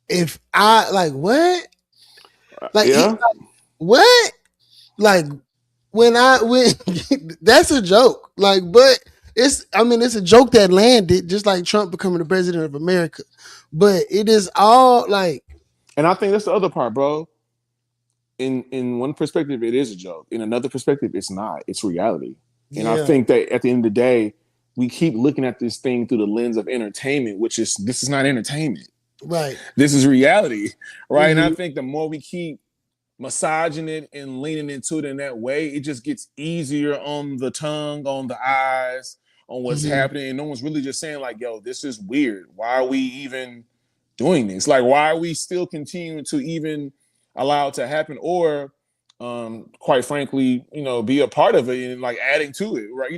Speaker 1: If I like what? Like he
Speaker 2: Yeah.
Speaker 1: what? Like when that's a joke. Like, but it's a joke that landed, just like Trump becoming the president of America. But it is all like,
Speaker 2: And I think that's the other part, bro. In one perspective, it is a joke. In another perspective, it's not. It's reality. And I
Speaker 1: yeah,
Speaker 2: think that at the end of the day, we keep looking at this thing through the lens of entertainment, which is this is not entertainment.
Speaker 1: right.
Speaker 2: This is reality, right? And I
Speaker 1: Mm-hmm.
Speaker 2: think the more we keep massaging it and leaning into it in that way, it just gets easier on the tongue, on the eyes, on what's
Speaker 1: Mm-hmm.
Speaker 2: happening. And no one's really just saying, like, yo, this is weird. Why are we even doing this? Like, why are we still continuing to even allow it to happen? Or quite frankly, be a part of it and like adding to it, right?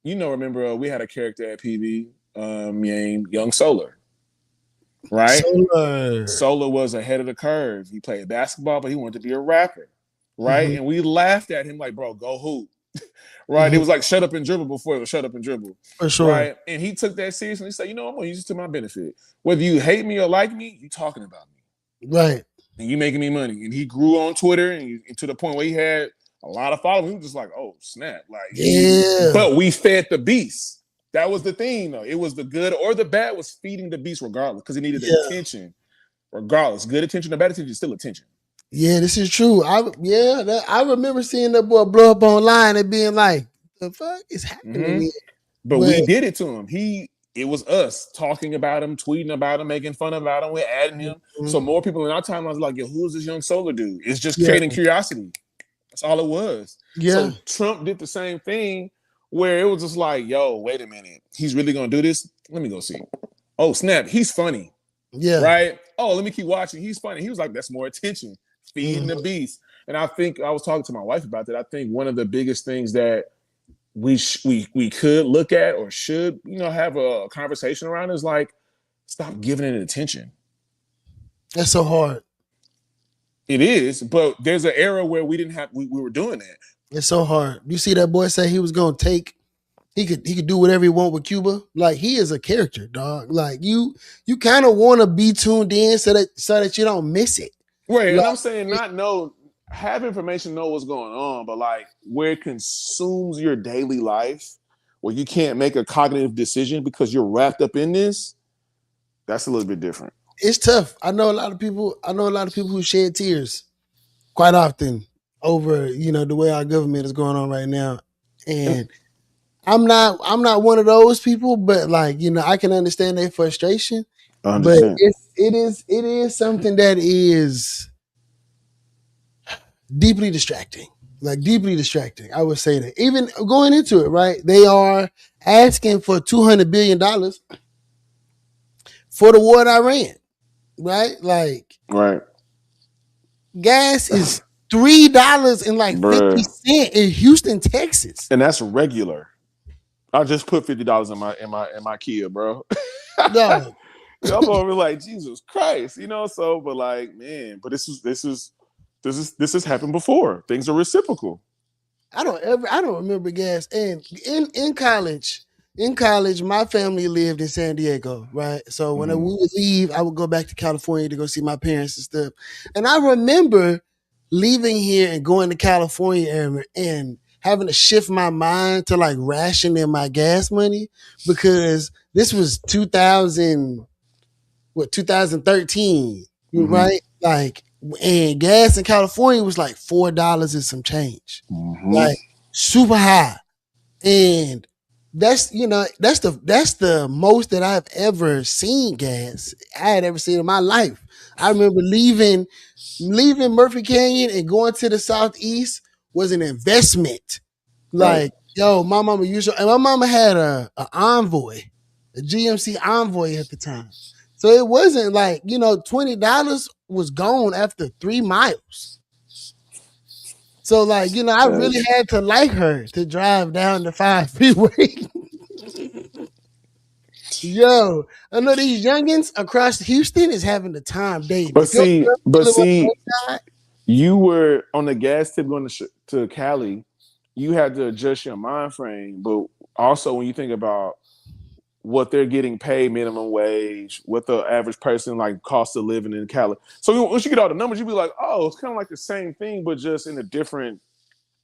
Speaker 2: Remember we had a character at PB named Young Solar, right?
Speaker 1: Solar.
Speaker 2: Solar was ahead of the curve. He played basketball, but he wanted to be a rapper, right?
Speaker 1: Mm-hmm.
Speaker 2: And we laughed at him like, bro, go hoop, right? It
Speaker 1: Mm-hmm.
Speaker 2: was like shut up and dribble before it was shut up and dribble,
Speaker 1: For sure.
Speaker 2: right? And he took that seriously. He said, I'm gonna use it to my benefit. Whether you hate me or like me, you talking about me,
Speaker 1: Right.
Speaker 2: and you making me money. And he grew on Twitter and to the point where he had a lot of followers. We were just like, oh snap! Like
Speaker 1: Yeah.
Speaker 2: but we fed the beast. That was the thing, though. It was the good or the bad was feeding the beast regardless because it needed
Speaker 1: Yeah.
Speaker 2: attention. Regardless, good attention or bad attention is still attention.
Speaker 1: Yeah, this is true. I remember seeing that boy blow up online and being like, "The fuck is happening
Speaker 2: Mm-hmm.
Speaker 1: here?"
Speaker 2: But
Speaker 1: But
Speaker 2: we did it to him. It was us talking about him, tweeting about him, making fun about him. We're adding him.
Speaker 1: mhm,
Speaker 2: So more people in our timelines are like, yo, who's this young solar dude? It's just
Speaker 1: yeah,
Speaker 2: creating curiosity. That's all it was.
Speaker 1: yeah,
Speaker 2: So Trump did the same thing where it was just like, yo, wait a minute. He's really going to do this? Let me go see. Oh, snap. He's funny.
Speaker 1: yeah,
Speaker 2: Right? Oh, let me keep watching. He's funny. He was like, that's more attention. Feeding
Speaker 1: mhm,
Speaker 2: the beast. And I think I was talking to my wife about that. I think one of the biggest things that we could look at or should have a conversation around is like stop giving it attention.
Speaker 1: that's so hard.
Speaker 2: It is, but there's an era where we were doing that.
Speaker 1: It's so hard. You see that boy say he was gonna take. He could do whatever he want with Cuba. Like he is a character, dog. Like you kind of want to be tuned in so that you don't miss it.
Speaker 2: Right, and
Speaker 1: Like
Speaker 2: I'm saying not know have information, know what's going on, but like where it consumes your daily life, where you can't make a cognitive decision because you're wrapped up in this. That's a little bit different.
Speaker 1: it's tough. I know a lot of people. I know a lot of people who shed tears quite often over the way our government is going on right now,
Speaker 2: And
Speaker 1: and I'm not one of those people, but like I can understand their frustration. But
Speaker 2: 100%.
Speaker 1: it is something that is deeply distracting. Like deeply distracting. I would say that. Even going into it, right? They are asking for $200 billion for the war in Iran, right? Like
Speaker 2: Right.
Speaker 1: gas is $3 and like 50
Speaker 2: Bruh.
Speaker 1: cent in Houston, Texas.
Speaker 2: And that's regular. I just put $50 in my Kia, bro.
Speaker 1: No,
Speaker 2: I'm over like Jesus Christ, So, but like, man, but this has happened before. Things are reciprocal.
Speaker 1: I don't remember gas. And in college, my family lived in San Diego, right? So when we
Speaker 2: Mm-hmm.
Speaker 1: would leave, I would go back to California to go see my parents and stuff. And I remember leaving here and going to California and having to shift my mind to like rationing my gas money because this was 2013,
Speaker 2: Mm-hmm.
Speaker 1: right? Like, and gas in California was like $4 and some change,
Speaker 2: Mm-hmm.
Speaker 1: like super high. And that's the most that I've ever seen gas I had ever seen in my life. I remember leaving Murphy Canyon and going to the southeast was an investment.
Speaker 2: Right.
Speaker 1: Like, yo, my mama and my mama had a Envoy, a GMC Envoy at the time. So it wasn't like, $20 was gone after 3 miles. So like, I
Speaker 2: That,
Speaker 1: really had to like her to drive down the 5 freeway. Yo, I know these youngins across Houston is having the time dating.
Speaker 2: but
Speaker 1: If your
Speaker 2: see,
Speaker 1: girl
Speaker 2: but
Speaker 1: live on the
Speaker 2: see,
Speaker 1: west side,
Speaker 2: you were on the gas tip going to Cali. You had to adjust your mind frame, but also when you think about what they're getting paid minimum wage, what the average person like cost of living in Cali. So once you get all the numbers, you'll be like, oh, it's kind of like the same thing, but just in a different.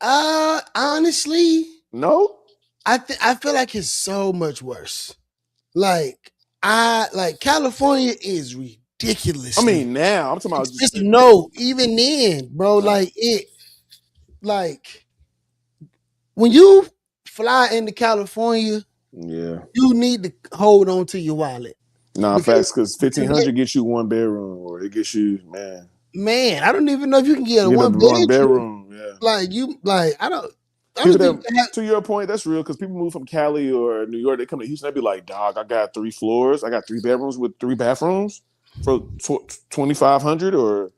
Speaker 1: honestly,
Speaker 2: No,
Speaker 1: I feel like it's so much worse. Like I like California is
Speaker 2: I
Speaker 1: ridiculously
Speaker 2: mean now I'm talking about just
Speaker 1: expensive. No, even then, bro,
Speaker 2: uh,
Speaker 1: like when you fly into California,
Speaker 2: yeah.
Speaker 1: you need to hold on to your wallet
Speaker 2: Nah,
Speaker 1: because
Speaker 2: facts because 1,500 gets you one bedroom, or it gets you man.
Speaker 1: man, I don't even know if you can get a
Speaker 2: You get a
Speaker 1: one
Speaker 2: one
Speaker 1: bedroom.
Speaker 2: bedroom, yeah.
Speaker 1: Like you, like I
Speaker 2: People
Speaker 1: don't think
Speaker 2: that,
Speaker 1: you have.
Speaker 2: to your point, that's real because people move from Cali or New York, they come to Houston, they be like, dog, I got 3 floors, I got 3 bedrooms with 3 bathrooms for 2,500 or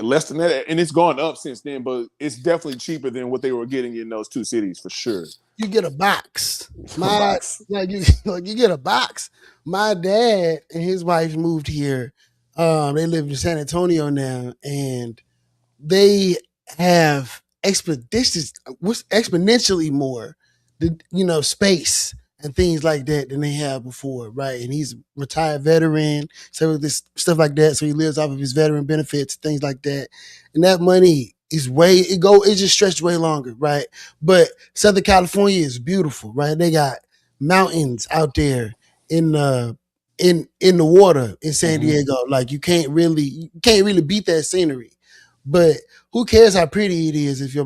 Speaker 2: less than that, and it's gone up since then, but it's definitely cheaper than what they were getting in those two cities for sure.
Speaker 1: You get a box.
Speaker 2: A
Speaker 1: My
Speaker 2: box.
Speaker 1: like you like you get a box. My dad and his wife moved here. They live in San Antonio now, and they have exponentially more, space and things like that than they have before, right? And he's a retired veteran, so this stuff like that. So he lives off of his veteran benefits, things like that, and that money. it just stretched way longer, right? But Southern California is beautiful, right? They got mountains out there in the water in San
Speaker 2: Mm-hmm.
Speaker 1: Diego. Like you can't really beat that scenery. But who cares how pretty it is if you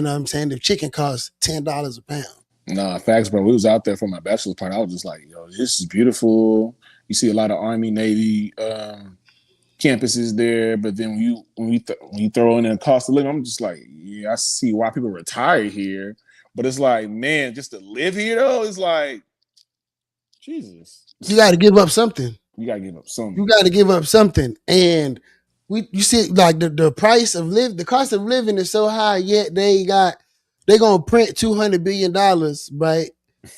Speaker 1: know what I'm saying, if chicken costs $10 a pound.
Speaker 2: Nah, facts, bro. We was out there for my bachelor's party. I was just like, yo, this is beautiful. You see a lot of Army, Navy campuses there, but then when you throw in the cost of living, I'm just like, yeah, I see why people retire here. But it's like, man, just to live here though, it's like, Jesus,
Speaker 1: You got to give up something.
Speaker 2: you gotta give up
Speaker 1: You
Speaker 2: something.
Speaker 1: got to give up something. And you see like the price of live the cost of living is so high, yet they gonna print $200 billion, right,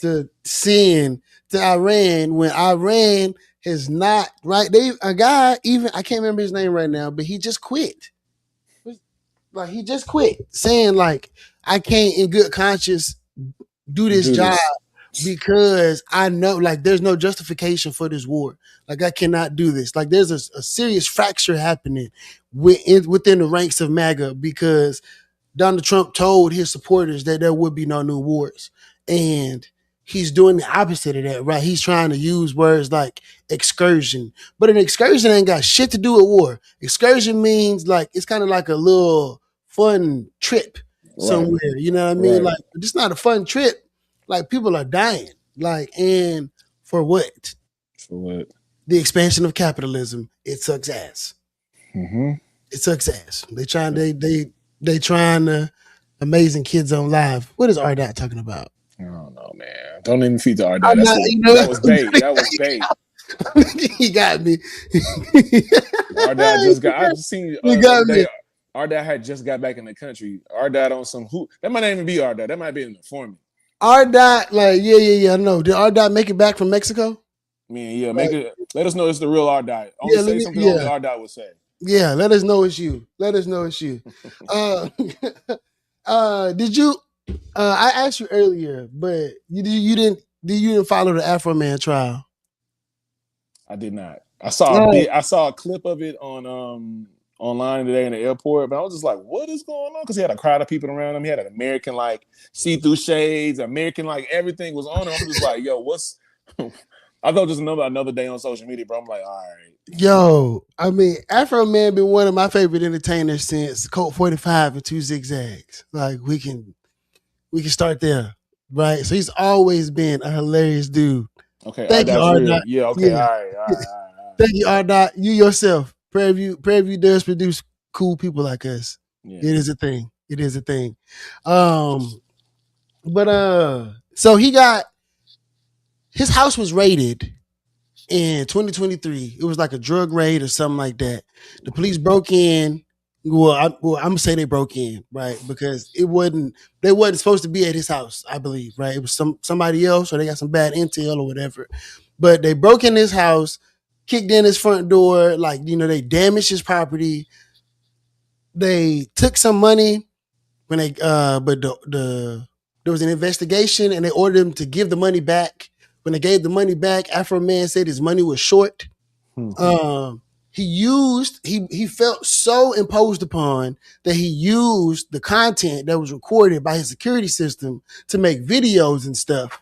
Speaker 1: to send to Iran when Iran has not, right. They a guy, even I can't remember his name right now, but he just quit. Like he just quit saying like, I can't in good conscience do this
Speaker 2: Do
Speaker 1: job
Speaker 2: this.
Speaker 1: because I know like there's no justification for this war. Like I cannot do this. Like there's a serious fracture happening within the ranks of MAGA because Donald Trump told his supporters that there would be no new wars. And he's doing the opposite of that, right? He's trying to use words like excursion. But an excursion ain't got shit to do with war. Excursion means like it's kind of like a little fun trip
Speaker 2: Right,
Speaker 1: somewhere. You know what I mean?
Speaker 2: right.
Speaker 1: Like it's not a fun trip. Like people are dying. Like, and for what?
Speaker 2: For what?
Speaker 1: The expansion of capitalism. It sucks ass.
Speaker 2: Mm-hmm.
Speaker 1: It sucks ass. They trying to amazing kids on live. What is R Dot talking about?
Speaker 2: I don't know, man. Don't even feed the R dot.
Speaker 1: I'm
Speaker 2: That's
Speaker 1: not,
Speaker 2: what
Speaker 1: you know,
Speaker 2: that was bait. That was bait.
Speaker 1: he got me.
Speaker 2: R dot just got. I just seen
Speaker 1: He
Speaker 2: the other
Speaker 1: got me.
Speaker 2: day. R dot had just got back in the country. R dot on some who? That might not even be R dot. That might be an informant.
Speaker 1: R Dot, like, yeah. No, did R Dot make it back from Mexico?
Speaker 2: I mean, yeah, make
Speaker 1: Like,
Speaker 2: it. Let us know it's the real R dot. Only
Speaker 1: yeah,
Speaker 2: say something only
Speaker 1: yeah,
Speaker 2: R dot would say.
Speaker 1: yeah. Let us know it's you. Let us know it's you. Uh, did you? I asked you earlier, but you didn't follow the Afro Man trial.
Speaker 2: I did not. I saw a
Speaker 1: Oh,
Speaker 2: bit. I saw a clip of it on online today in the airport, but I was just like, "What is going on?" Because he had a crowd of people around him. He had an American like see-through shades, American like everything was on him. I'm just like, "Yo, what's?" I thought just another day on social media, bro. I'm like, all right.
Speaker 1: yo, I mean, Afro Man been one of my favorite entertainers since Colt 45 and Two Zigzags. Like we can start there, right? So he's always been a hilarious dude.
Speaker 2: Okay, all right,
Speaker 1: Thank you,
Speaker 2: that's
Speaker 1: R
Speaker 2: real.
Speaker 1: Dot.
Speaker 2: Yeah, okay,
Speaker 1: Yeah,
Speaker 2: all right, all right, all right.
Speaker 1: thank you, R Dot. You yourself, Prairie View does produce cool people like us.
Speaker 2: Yeah.
Speaker 1: It is a thing. It is a thing. Um, but so his house was raided in 2023. It was like a drug raid or something like that. The police broke in. I'm gonna say they broke in, right? Because they wasn't supposed to be at his house, I believe, right? It was somebody else, or they got some bad intel or whatever. But they broke in his house, kicked in his front door, like they damaged his property. They took some money when but there was an investigation and they ordered him to give the money back. When they gave the money back, Afro Man said his money was short.
Speaker 2: Hmm.
Speaker 1: He felt so imposed upon that he used the content that was recorded by his security system to make videos and stuff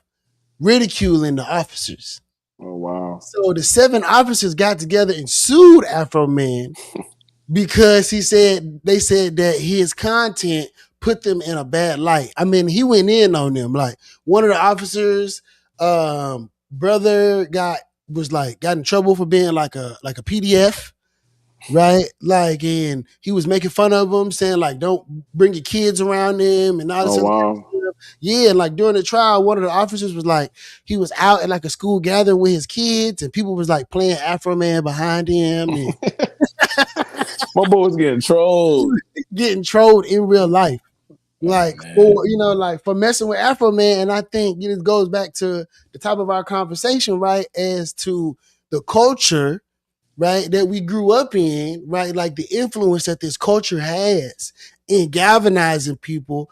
Speaker 1: ridiculing the officers.
Speaker 2: Oh wow.
Speaker 1: So the 7 officers got together and sued Afro Man because they said that his content put them in a bad light. I mean, he went in on them. Like one of the officers, brother got in trouble for being like a PDF, right? Like, and he was making fun of them, saying like, "Don't bring your kids around them," and all
Speaker 2: Oh
Speaker 1: this other kind of
Speaker 2: wow.
Speaker 1: stuff. Yeah, and like during the trial, one of the officers was like, he was out at like a school gathering with his kids, and people was like playing Afro Man behind him and
Speaker 2: My boy was getting trolled.
Speaker 1: getting trolled in real life.
Speaker 2: Oh
Speaker 1: Like
Speaker 2: man.
Speaker 1: for like for messing with Afro Man, and I think it goes back to the top of our conversation, right? As to the culture, right, that we grew up in, right? Like the influence that this culture has in galvanizing people,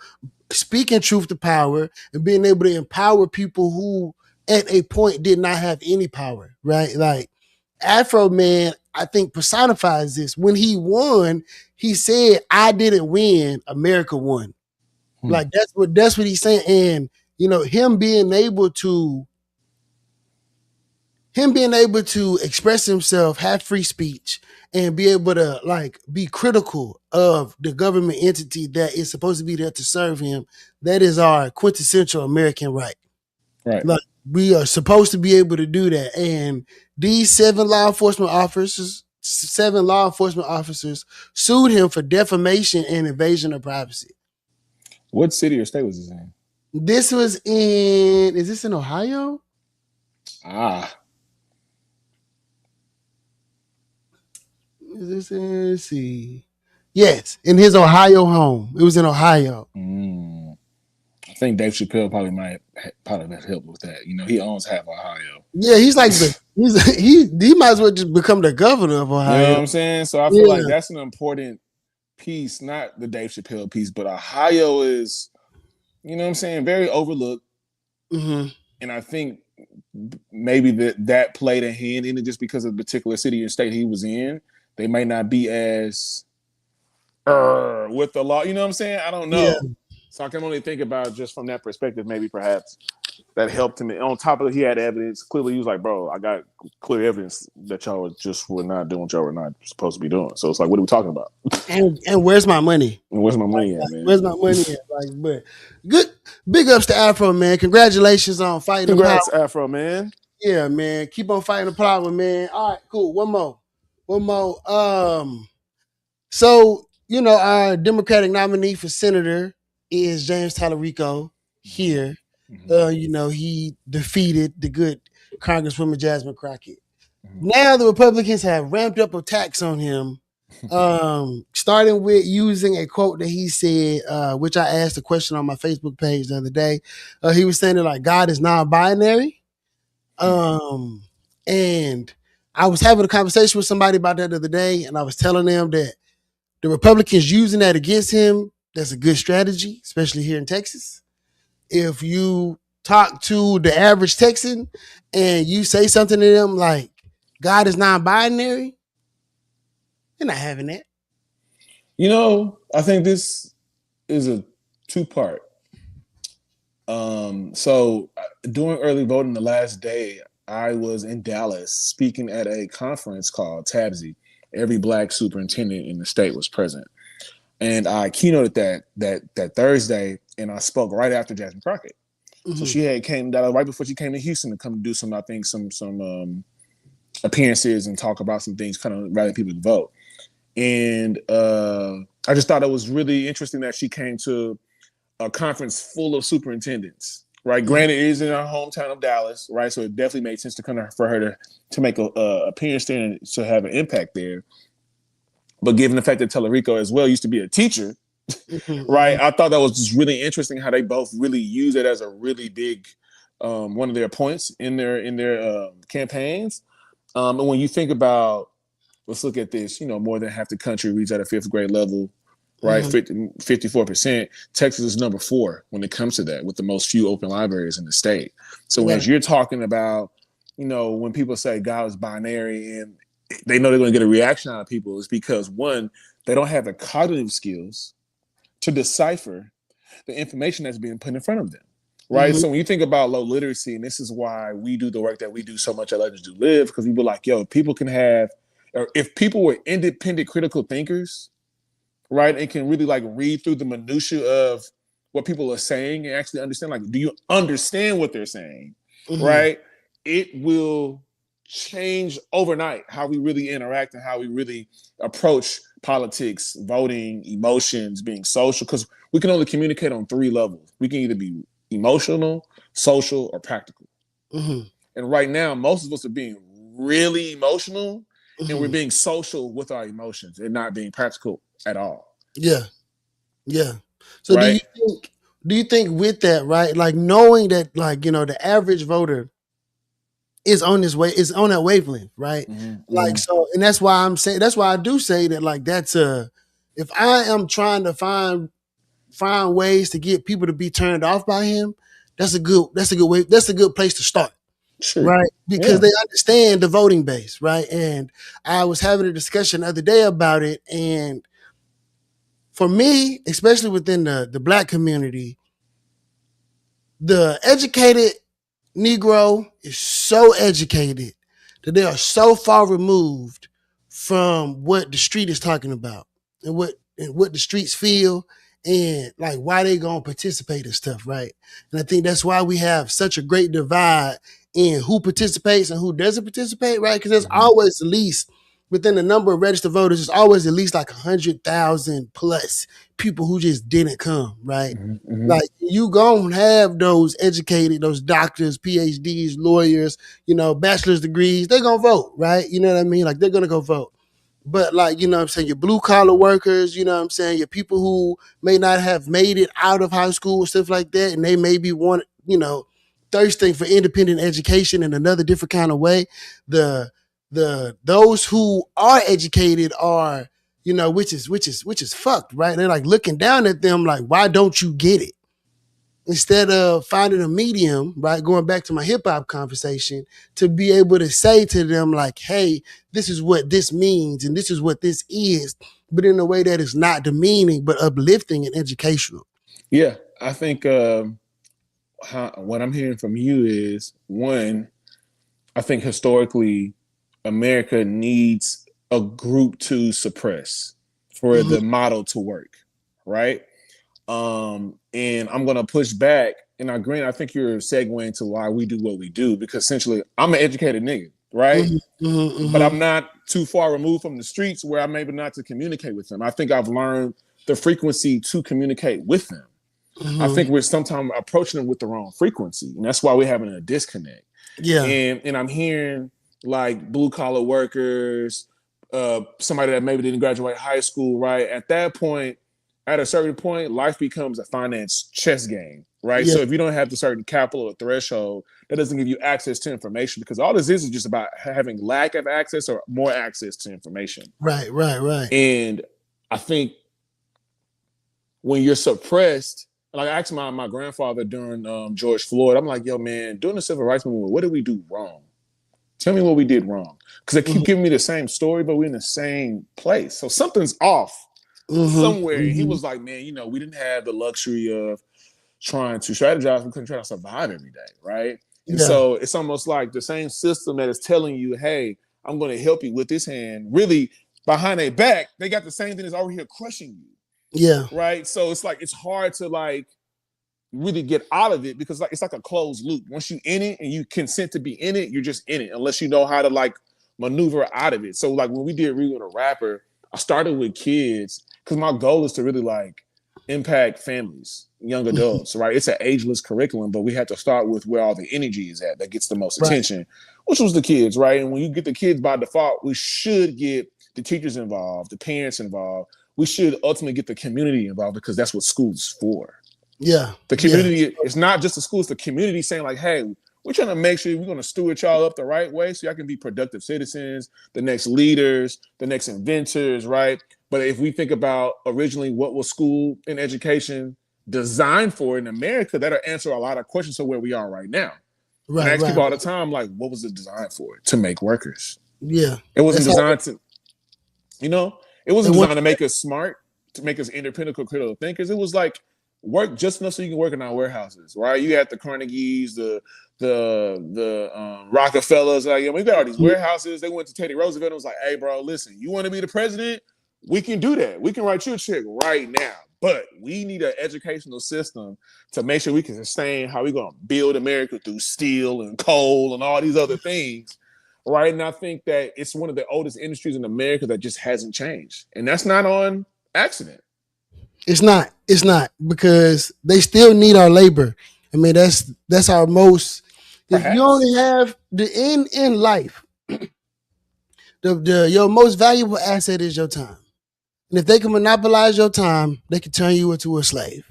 Speaker 1: speaking truth to power, and being able to empower people who at a point did not have any power, right? Like Afro Man, I think, personifies this. When he won, he said, "I didn't win, America won."
Speaker 2: Hmm.
Speaker 1: Like that's what he's saying. And him being able to express himself, have free speech, and be able to like be critical of the government entity that is supposed to be there to serve him. That is our quintessential American right.
Speaker 2: Right.
Speaker 1: Like we are supposed to be able to do that. And these seven law enforcement officers sued him for defamation and invasion of privacy.
Speaker 2: What city or state was this in?
Speaker 1: Is this in Ohio?
Speaker 2: Ah.
Speaker 1: Let's see. Yes, in his Ohio home. It was in Ohio.
Speaker 2: Mm. I think Dave Chappelle probably have helped with that. He owns half Ohio.
Speaker 1: Yeah, he's like he might as well just become the governor of
Speaker 2: You know
Speaker 1: Ohio.
Speaker 2: what I'm saying? So I feel like
Speaker 1: Yeah.
Speaker 2: that's an important piece, not the Dave Chappelle piece, but Ohio is, you know what I'm saying, very overlooked.
Speaker 1: Mm-hmm.
Speaker 2: And I think maybe that played a hand in it just because of the particular city or state he was in. They might not be as with the law. You know what I'm saying? I don't
Speaker 1: Yeah.
Speaker 2: know. So I can only think about just from that perspective, maybe perhaps that helped him. On top of it, he had evidence. Clearly, he was like, bro, I got clear evidence that y'all were not doing what y'all were not supposed to be doing. So it's like, what are we talking about?
Speaker 1: And where's my money?
Speaker 2: And where's my money at, man?
Speaker 1: Where's my money at? Like, but good, big ups to Afro, man. Congratulations on fighting the power.
Speaker 2: Congrats, Afro, man.
Speaker 1: Yeah, man. Keep on fighting the power, man. All right, cool. One more. So our Democratic nominee for senator is James Tallarico here. He defeated the good Congresswoman Jasmine Crockett. Now the Republicans have ramped up attacks on him, starting with using a quote that he said, which I asked a question on my Facebook page the other day. He was saying that like God is non-binary, and I was having a conversation with somebody about that the other day, and I was telling them that the Republicans using that against him, that's a good strategy, especially here in Texas. If you talk to the average Texan and you say something to them like God is non-binary, they're not having that.
Speaker 2: I think this is a two-part. So during early voting the last day, I was in Dallas speaking at a conference called TABSY. Every black superintendent in the state was present. And I keynoted that Thursday, and I spoke right after Jasmine Crockett. So she had came down right before she came to Houston to come do some, I think, some appearances and talk about some things, kind of rallying people to vote. And I just thought it was really interesting that she came to a conference full of superintendents. Right, granted, it is in our hometown of Dallas, right? So it definitely made sense for her to make a appearance there and to have an impact there. But given the fact that Tellerico as well used to be a teacher, right? I thought that was just really interesting how they both really use it as a really big one of their points in their campaigns. And when you think about, let's look at this, more than half the country reads at a fifth grade level, right? 54%. Texas is number 4 when it comes to that, with the most few open libraries in the state. So as you're talking about, when people say God is binary and they know they're going to get a reaction out of people, is because one, they don't have the cognitive skills to decipher the information that's being put in front of them, right? So when you think about low literacy, and this is why we do the work that we do so much at Legends Do Live, because we were like, yo, people can have, or if people were independent critical thinkers, right, and can really like read through the minutia of what people are saying and actually understand, like, do you understand what they're saying, right? It will change overnight how we really interact and how we really approach politics, voting, emotions, being social, because we can only communicate on 3 levels. We can either be emotional, social, or practical. And right now, most of us are being really emotional and we're being social with our emotions and not being practical at all.
Speaker 1: Yeah. So
Speaker 2: right?
Speaker 1: do you think with that, right? Like knowing that, like, the average voter is on that wavelength, right? Like, so, and that's why I do say that, like, if I am trying to find ways to get people to be turned off by him, that's a good way. That's a good place to start.
Speaker 2: Sure.
Speaker 1: right? Because
Speaker 2: Yeah.
Speaker 1: they understand the voting base, right? And I was having a discussion the other day about it. And for me, especially within the black community, the educated Negro is so educated that they are so far removed from what the street is talking about and what the streets feel and like why they gonna participate and stuff, right? And I think that's why we have such a great divide in who participates and who doesn't participate, right? Because there's
Speaker 2: Mm-hmm.
Speaker 1: always at least within the number of registered voters, there's always at least like 100,000 plus people who just didn't come, right?
Speaker 2: Mm-hmm.
Speaker 1: Like you gonna have those educated, those doctors, PhDs, lawyers, bachelor's degrees, they're gonna vote, right? You know what I mean? Like they're gonna go vote. But like, you know what I'm saying, your blue collar workers, you know what I'm saying, your people who may not have made it out of high school and stuff like that, and they maybe want, thirsting for independent education in another different kind of way. The those who are educated are, which is fucked, right? They're like looking down at them like, why don't you get it? Instead of finding a medium, right? Going back to my hip hop conversation, to be able to say to them, like, hey, this is what this means and this is what this is, but in a way that is not demeaning, but uplifting and educational.
Speaker 2: Yeah. I think what I'm hearing from you is one, I think historically, America needs a group to suppress for
Speaker 1: Mm-hmm,
Speaker 2: the model to work, right? And I'm gonna push back. And I grant, I think you're segueing to why we do what we do because essentially, I'm an educated nigga, right?
Speaker 1: mm-hmm,
Speaker 2: But
Speaker 1: mm-hmm,
Speaker 2: I'm not too far removed from the streets where I'm able not to communicate with them. I think I've learned the frequency to communicate with them. I
Speaker 1: mm-hmm.
Speaker 2: think we're sometimes approaching them with the wrong frequency, and that's why we're having a disconnect.
Speaker 1: Yeah,
Speaker 2: And I'm hearing like blue collar workers, somebody that maybe didn't graduate high school, right? At that point, at a certain point, life becomes a finance chess game, right?
Speaker 1: yeah,
Speaker 2: So if you don't have the certain capital or threshold, that doesn't give you access to information because all this is just about having lack of access or more access to information.
Speaker 1: right, right, right.
Speaker 2: And I think when you're suppressed, like I asked my grandfather during George Floyd, I'm like, yo, man, during the civil rights movement, what did we do wrong? Tell me what we did wrong. Because they keep
Speaker 1: Mm-hmm,
Speaker 2: giving me the same story, but we're in the same place. So something's off
Speaker 1: mm-hmm,
Speaker 2: somewhere. And he
Speaker 1: mm-hmm.
Speaker 2: was like, man, we didn't have the luxury of trying to strategize. We couldn't try to survive every day, right? And
Speaker 1: Yeah,
Speaker 2: so it's almost like the same system that is telling you, hey, I'm going to help you with this hand. Really, behind their back, they got the same thing that's over here crushing you,
Speaker 1: yeah,
Speaker 2: right? So it's like it's hard to like really get out of it because like it's like a closed loop. Once you in it and you consent to be in it, you're just in it unless you know how to like maneuver out of it. So like when we did Read with a Rapper, I started with kids because my goal is to really like impact families, young
Speaker 1: mm-hmm.
Speaker 2: adults, right? It's an ageless curriculum, but we had to start with where all the energy is at that gets the most
Speaker 1: Right,
Speaker 2: attention, which was the kids, right? And when you get the kids by default, we should get the teachers involved, the parents involved. We should ultimately get the community involved because that's what school's for.
Speaker 1: yeah,
Speaker 2: The
Speaker 1: yeah,
Speaker 2: community, it's not just the school, it's the community saying, like, hey, we're trying to make sure we're going to steward y'all up the right way so y'all can be productive citizens, the next leaders, the next inventors, right? But if we think about originally what was school and education designed for in America, that'll answer a lot of questions of where we are right now. And I
Speaker 1: right,
Speaker 2: ask
Speaker 1: right,
Speaker 2: people all the
Speaker 1: right.
Speaker 2: time, like, what was it designed for? To make workers.
Speaker 1: Yeah,
Speaker 2: It wasn't
Speaker 1: that's how
Speaker 2: designed to, you know, it
Speaker 1: they
Speaker 2: wasn't
Speaker 1: want.
Speaker 2: designed to make us smart, to make us independent critical thinkers. It was like work just enough so you can work in our warehouses, right? You had the Carnegies, the Rockefellers. Like, yeah, we got all these warehouses. They went to Teddy Roosevelt and was like, "Hey, bro, listen, you want to be the president? We can do that. We can write you a check right now." But we need an educational system to make sure we can sustain how we're going to build America through steel and coal and all these other things, right? And I think that it's one of the oldest industries in America that just hasn't changed, and that's not on accident.
Speaker 1: It's not. It's not because they still need our labor. I mean, that's our most. If you
Speaker 2: Perhaps.
Speaker 1: only have the in life, the your most valuable asset is your time. And if they can monopolize your time, they can turn you into a slave.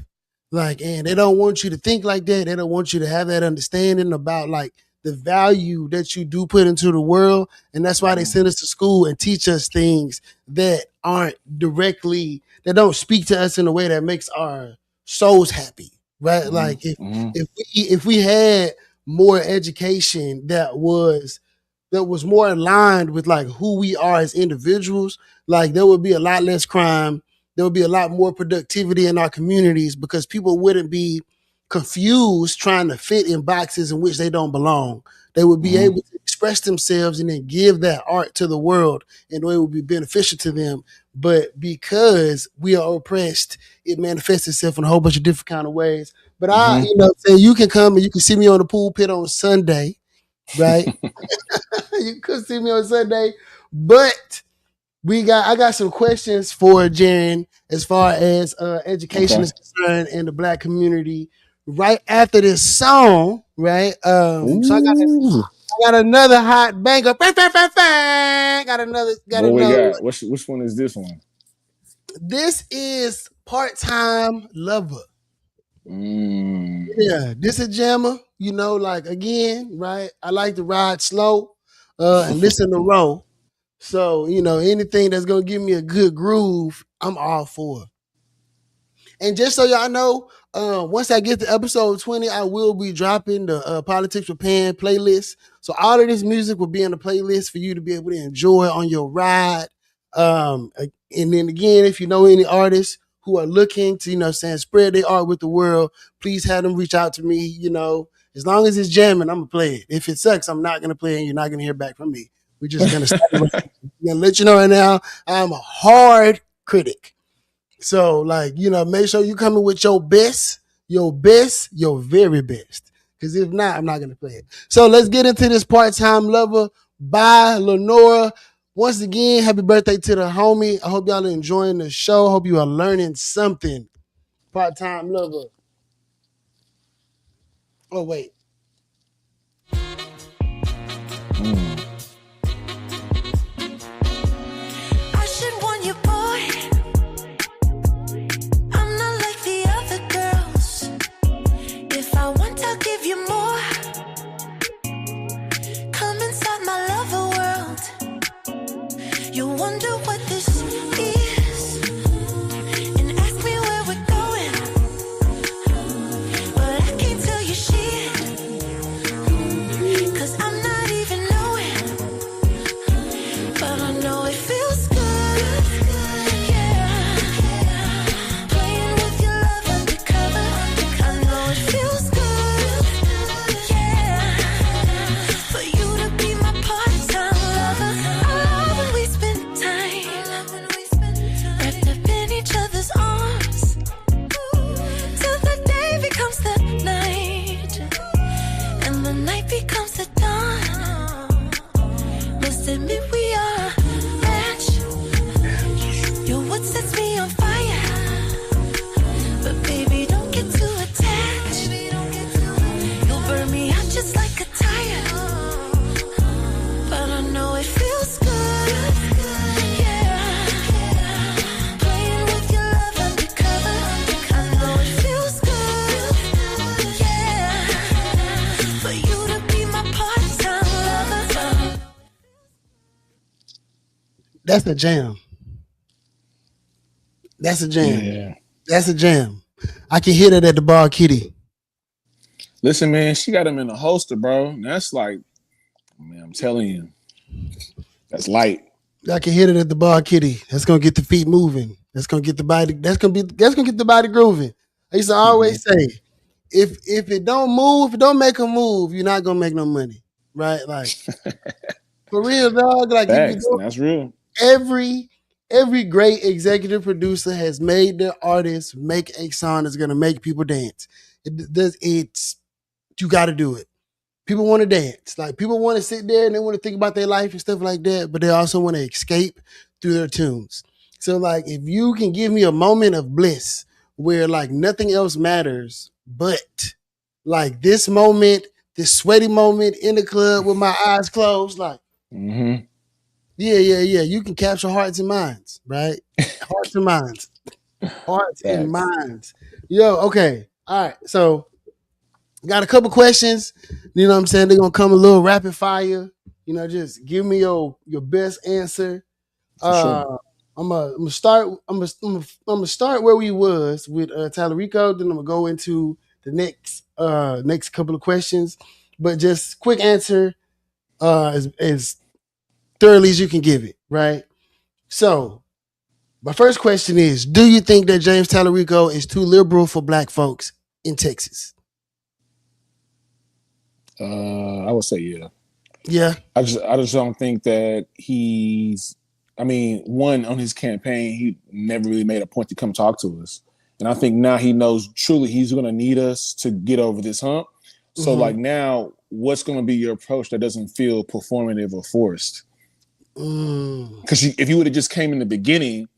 Speaker 1: Like, and they don't want you to think like that. They don't want you to have that understanding about like the value that you do put into the world. And that's why they
Speaker 2: Mm-hmm.
Speaker 1: send us to school and teach us things that aren't directly, that don't speak to us in a way that makes our souls happy. Right?
Speaker 2: Mm-hmm.
Speaker 1: Like if
Speaker 2: Mm-hmm.
Speaker 1: if we had more education that was more aligned with like who we are as individuals, like there would be a lot less crime. There would be a lot more productivity in our communities because people wouldn't be confused trying to fit in boxes in which they don't belong. They would be
Speaker 2: Mm-hmm.
Speaker 1: able to express themselves and then give that art to the world in a way it would be beneficial to them. But because we are oppressed, it manifests itself in a whole bunch of different kind of ways. But
Speaker 2: Mm-hmm.
Speaker 1: say you can come and you can see me on the pulpit on Sunday, right? You could see me on Sunday, but I got some questions for Jarren as far as education
Speaker 2: Okay.
Speaker 1: is concerned in the black community. Right after this song, right? So
Speaker 2: Ooh.
Speaker 1: I got another hot banger. Bang, bang, bang, bang. Got
Speaker 2: What we
Speaker 1: another.
Speaker 2: got? Which one is this one?
Speaker 1: This is part time lover.
Speaker 2: Mm.
Speaker 1: Yeah, this a jammer. Like again, right? I like to ride slow, and listen to roll. So, anything that's gonna give me a good groove, I'm all for. And just so y'all know, once I get to episode 20, I will be dropping the Politics with Pan playlist. So all of this music will be in the playlist for you to be able to enjoy on your ride. And then again, if you know any artists who are looking to, spread their art with the world, please have them reach out to me. As long as it's jamming, I'm gonna play it. If it sucks, I'm not gonna play it and you're not gonna hear back from me. We're just gonna start right here. I'm gonna let you know right now, I'm a hard critic. So, like, make sure you coming with your very best. Because if not, I'm not gonna play it. So let's get into this part-time lover by Lenora. Once again, happy birthday to the homie. I hope y'all are enjoying the show. Hope you are learning something. Part-time lover. Oh wait.
Speaker 2: Mm.
Speaker 3: I should warn you, boy. I'm not like the other girls. If I want, I'll give you more. Come inside my lover world. You wonder what this is, and ask me where we're going. But I can't tell you shit, 'cause I'm not even knowing. But I know it feels good, yeah. Playing with your love undercover. I know it feels good, yeah. For you to be my part-time lover. I love when we spend time wrapped up in each other's arms, till the day becomes the night, and the night becomes the dawn. Must admit we are a match. You're what sets me on fire. But baby, don't get too attached. You'll burn me out just like a tire. But I know it feels good, yeah. Playing with your love undercover. I know it feels good, yeah. For you to be my part-time lover.
Speaker 1: That's a jam. That's a jam.
Speaker 2: Yeah.
Speaker 1: That's a jam. I can hear that at the bar kitty.
Speaker 2: Listen, man, she got him in a holster, bro. That's like, man, I'm telling you, that's light.
Speaker 1: I can hit it at the bar kitty. That's gonna get the feet moving. That's gonna get the body. That's gonna get the body grooving. I used to
Speaker 2: Mm-hmm.
Speaker 1: always say, if it don't move, if it don't make a move, you're not gonna make no money. Right? Like for real, dog. Like if you
Speaker 2: Facts.
Speaker 1: don't
Speaker 2: That's real.
Speaker 1: every every great executive producer has made their artists make a song that's gonna make people dance. It's you gotta do it. People want to dance. Like people want to sit there and they want to think about their life and stuff like that, but they also want to escape through their tunes. So like if you can give me a moment of bliss where like nothing else matters but like this moment, this sweaty moment in the club with my eyes closed, like
Speaker 2: Mm-hmm.
Speaker 1: yeah, yeah, yeah, you can capture hearts and minds, right? Hearts and minds. Hearts and
Speaker 2: Facts.
Speaker 1: minds. Yo, okay. All right. So got a couple questions. You know what I'm saying? They're gonna come a little rapid fire. Just give me your best answer.
Speaker 2: For sure.
Speaker 1: Uh I'm gonna start. I'm gonna start where we was with Talarico. Then I'm gonna go into the next couple of questions. but just quick answer, as thoroughly as you can give it, right? So, my first question is: do you think that James Tallarico is too liberal for Black folks in Texas?
Speaker 2: I would say yeah.
Speaker 1: Yeah.
Speaker 2: I just don't think that he's. I mean, one on his campaign, he never really made a point to come talk to us, and I think now he knows truly he's going to need us to get over this hump. So,
Speaker 1: Mm-hmm.
Speaker 2: like now, what's going to be your approach that doesn't feel performative or forced?
Speaker 1: Mm.
Speaker 2: Because if you would have just came in the beginning,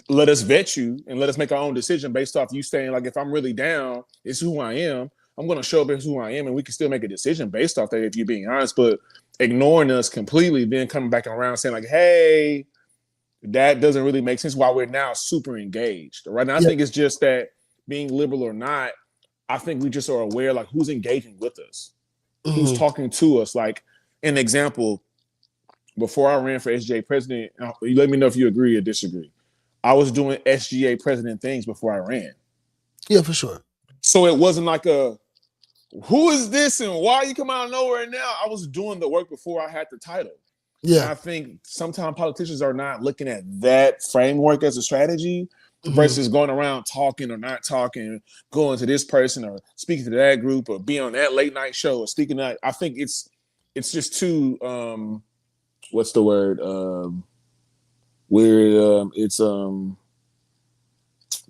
Speaker 2: let us vet you and let us make our own decision based off you saying, like, if I'm really down, it's who I am. I'm going to show up as who I am, and we can still make a decision based off that if you're being honest. But ignoring us completely, then coming back around saying, like, hey, that doesn't really make sense while we're now super engaged. Right now, I
Speaker 1: Yeah.
Speaker 2: think it's just that being liberal or not, I think we just are aware, like, who's engaging with us, who's
Speaker 1: Mm-hmm.
Speaker 2: talking to us. Like, an example, before I ran for SGA president, you let me know if you agree or disagree. I was doing SGA president things before I ran.
Speaker 1: Yeah, for sure.
Speaker 2: So it wasn't like a, who is this and why are you coming out of nowhere now? I was doing the work before I had the title. And
Speaker 1: Yeah.
Speaker 2: I think sometimes politicians are not looking at that framework as a strategy
Speaker 1: Mm-hmm.
Speaker 2: versus going around talking or not talking, going to this person or speaking to that group or being on that late night show or speaking that. I think it's just too what's the word? Where it's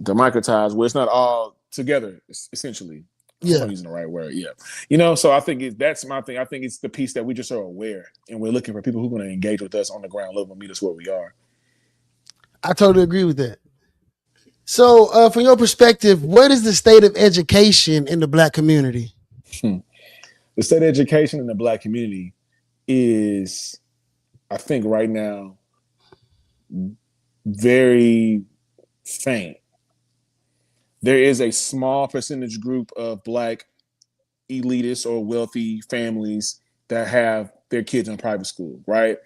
Speaker 2: democratized, where it's not all together, essentially. I hope
Speaker 1: Yeah.
Speaker 2: I'm using the right word. Yeah. So I think that's my thing. I think it's the piece that we just are aware and we're looking for people who are going to engage with us on the ground level and meet us where we are.
Speaker 1: I totally agree with that. So, from your perspective, what is the state of education in the Black community?
Speaker 2: The state of education in the Black community is, I think right now, very faint. There is a small percentage group of Black elitist or wealthy families that have their kids in private school, right?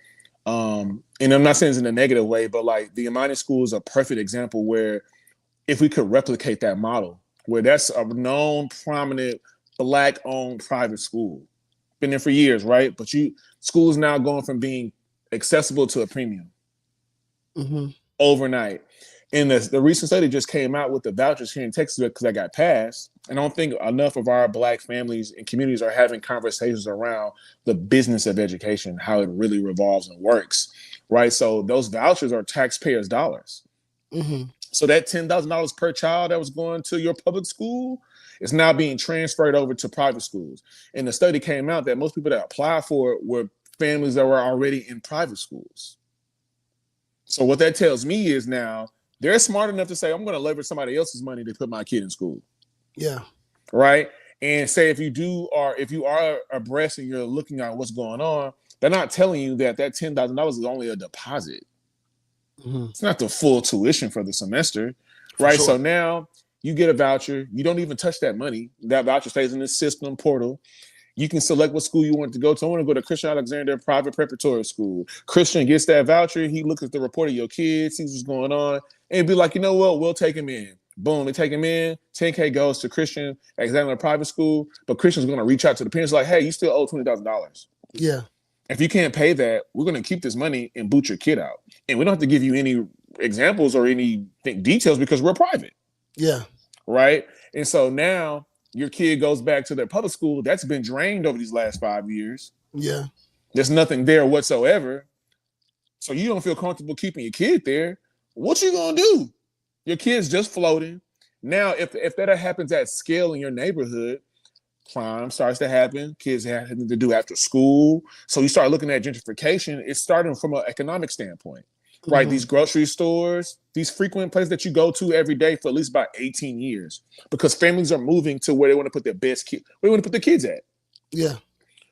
Speaker 2: And I'm not saying it's in a negative way, but like the Imani school is a perfect example where if we could replicate that model, where that's a known, prominent, Black-owned private school, been there for years, right? But school is now going from being accessible to a premium
Speaker 1: Mm-hmm.
Speaker 2: overnight. And the recent study just came out with the vouchers here in Texas because that got passed. And I don't think enough of our Black families and communities are having conversations around the business of education, how it really revolves and works, right? So those vouchers are taxpayers' dollars.
Speaker 1: Mm-hmm.
Speaker 2: So that $10,000 per child that was going to your public school is now being transferred over to private schools. And the study came out that most people that applied for it were families that were already in private schools. So what that tells me is now they're smart enough to say, I'm going to leverage somebody else's money to put my kid in school.
Speaker 1: Yeah.
Speaker 2: Right. And say if you are abreast and you're looking at what's going on, they're not telling you that $10,000 is only a deposit.
Speaker 1: Mm-hmm.
Speaker 2: It's not the full tuition for the semester. Right.
Speaker 1: Sure.
Speaker 2: So now you get a voucher. You don't even touch that money. That voucher stays in the system portal. You can select what school you want to go to. I want to go to Christian Alexander Private Preparatory School. Christian gets that voucher. He looks at the report of your kids, sees what's going on, and be like, you know what? We'll take him in. Boom, they take him in. 10K goes to Christian Alexander Private School, but Christian's going to reach out to the parents like, hey, you still owe $20,000.
Speaker 1: Yeah.
Speaker 2: If you can't pay that, we're going to keep this money and boot your kid out. And we don't have to give you any examples or any details because we're private.
Speaker 1: Yeah.
Speaker 2: Right? And so now your kid goes back to their public school that's been drained over these last 5 years.
Speaker 1: Yeah.
Speaker 2: There's nothing there whatsoever. So you don't feel comfortable keeping your kid there. What you gonna do? Your kid's just floating. Now, if that happens at scale in your neighborhood, crime starts to happen. Kids have nothing to do after school. So you start looking at gentrification. It's starting from an economic standpoint. Right,
Speaker 1: Mm-hmm.
Speaker 2: these grocery stores, these frequent places that you go to every day for at least about 18 years, because families are moving to where they want to put their best kids, where they want to put their kids at.
Speaker 1: Yeah.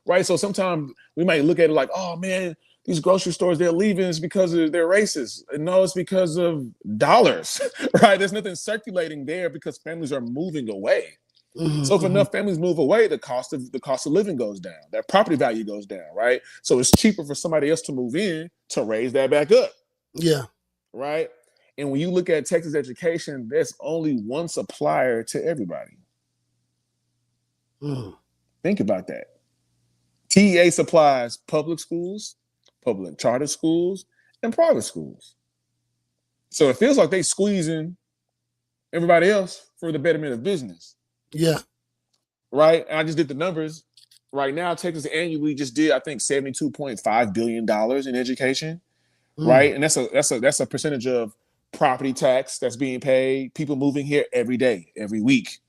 Speaker 2: Right, so sometimes we might look at it like, oh man, these grocery stores they're leaving is because they're racist. No, it's because of dollars. Right, there's nothing circulating there because families are moving away.
Speaker 1: Mm-hmm.
Speaker 2: So if enough families move away, the cost of living goes down. That property value goes down. Right, so it's cheaper for somebody else to move in to raise that back up.
Speaker 1: Yeah.
Speaker 2: Right. And when you look at Texas education, there's only one supplier to everybody.
Speaker 1: Mm.
Speaker 2: Think about that. TEA supplies public schools, public charter schools, and private schools. So it feels like they squeezing everybody else for the betterment of business.
Speaker 1: Yeah.
Speaker 2: Right? And I just did the numbers. Right now, Texas annually just did, I think, $72.5 billion in education. Right? And that's a percentage of property tax that's being paid, people moving here every day, every week,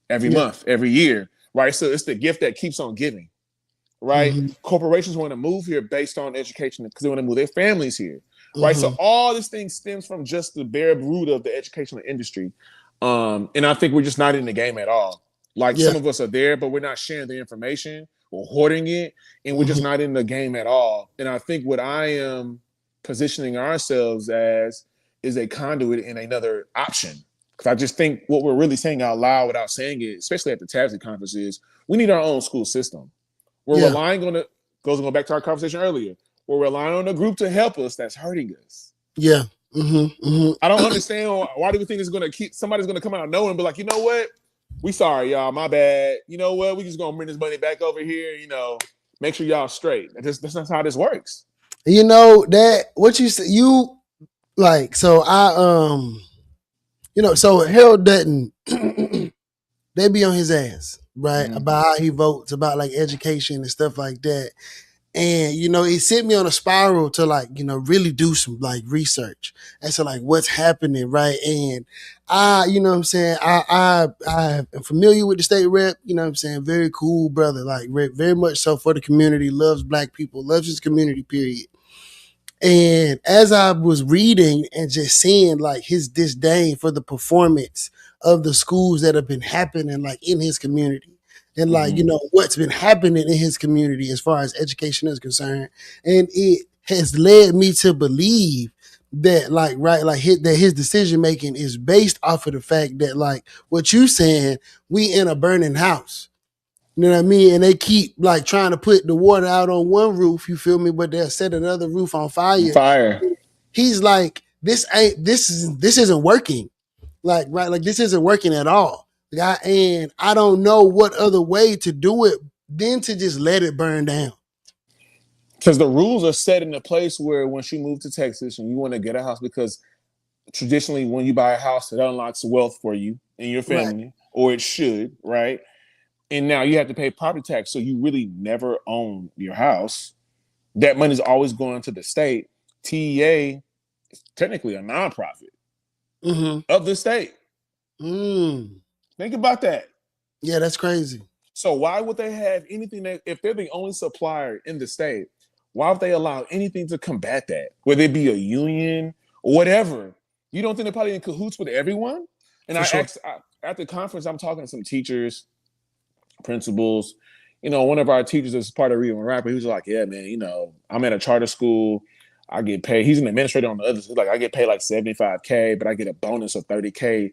Speaker 2: every month, every year. Right. So it's the gift that keeps on giving. Right. Corporations want to move here based on education because they want to move their families here. Right. So all this thing stems from just the bare root of the educational industry. And I think we're just not in the game at all. Like some of us are there, but we're not sharing the information or hoarding it. And we're just not in the game at all. And I think what I am positioning ourselves as is a conduit and another option. Because I just think what we're really saying out loud without saying it, especially at the TASI conference, is we need our own school system. We're relying on going back to our conversation earlier. We're relying on a group to help us that's hurting us.
Speaker 1: Yeah.
Speaker 2: I don't understand why do we think it's going to keep somebody's going to come out of nowhere and be like, you know what? We sorry, y'all. My bad. You know what? We just going to bring this money back over here. You know, make sure y'all straight. That's not how this works.
Speaker 1: You know that what you said. You like so so Harold Dutton. They be on his ass, right? About how he votes, about like education and stuff like that. And, it sent me on a spiral to like, really do some like research as to like what's happening, right? And you know what I'm saying? I am familiar with the state rep, you know what I'm saying? Very cool brother, like very much so for the community, loves black people, loves his community, period. And as I was reading and just seeing like his disdain for the performance of the schools that have been happening like in his community and like, what's been happening in his community as far as education is concerned. And it has led me to believe that like, right, like that his decision making is based off of the fact that like what you saying, we in a burning house. You know what I mean? And they keep like trying to put the water out on one roof, you feel me? But they'll set another roof on fire. He's like, this isn't working. Like, right, like this isn't working at all. And I don't know what other way to do it than to just let it burn down.
Speaker 2: Because the rules are set in a place where once you move to Texas and you want to get a house, because traditionally when you buy a house, it unlocks wealth for you and your family, or it should, right? And now you have to pay property tax, so you really never own your house. That money is always going to the state. TEA is technically a nonprofit of the state. Think about that.
Speaker 1: Yeah, that's crazy.
Speaker 2: So why would they have anything that, if they're the only supplier in the state, why would they allow anything to combat that? Whether it be a union or whatever. You don't think they're probably in cahoots with everyone? And asked at the conference, I'm talking to some teachers, principals. One of our teachers is part of Reading and Rapper. He was like, yeah, man, I'm at a charter school. I get paid. He's an administrator on the other side. Like, I get paid like $75K, but I get a bonus of $30K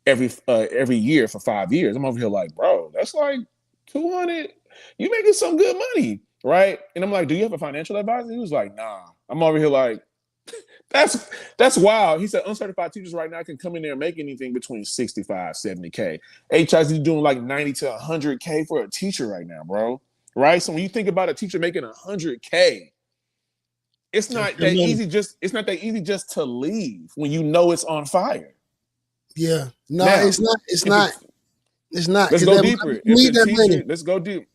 Speaker 2: every year for 5 years. I'm over here like, bro, that's like 200. You making some good money, right? And I'm like, do you have a financial advisor? He was like, nah. I'm over here like, that's wild. He said uncertified teachers right now can come in there and make anything between 65, 70K. HIZ doing like 90 to 100K for a teacher right now, bro. Right? So when you think about a teacher making 100K, it's not that easy just to leave when you know it's on fire.
Speaker 1: Yeah. No, now, it's not.
Speaker 2: Let's go deeper. Let's go deep.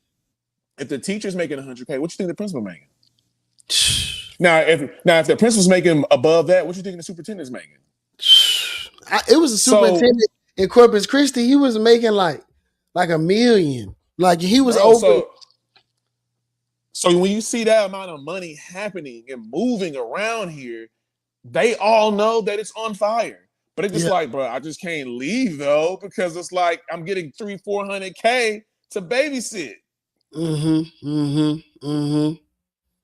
Speaker 2: If the teacher's making 100K, what you think the principal making? Now, if the principal's making above that, what you think the superintendent's making?
Speaker 1: It was a superintendent in Corpus Christi. He was making like $1 million. Like he was over.
Speaker 2: So when you see that amount of money happening and moving around here, they all know that it's on fire. But it's just like, bro, I just can't leave though, because it's like I'm getting 300-400K to babysit.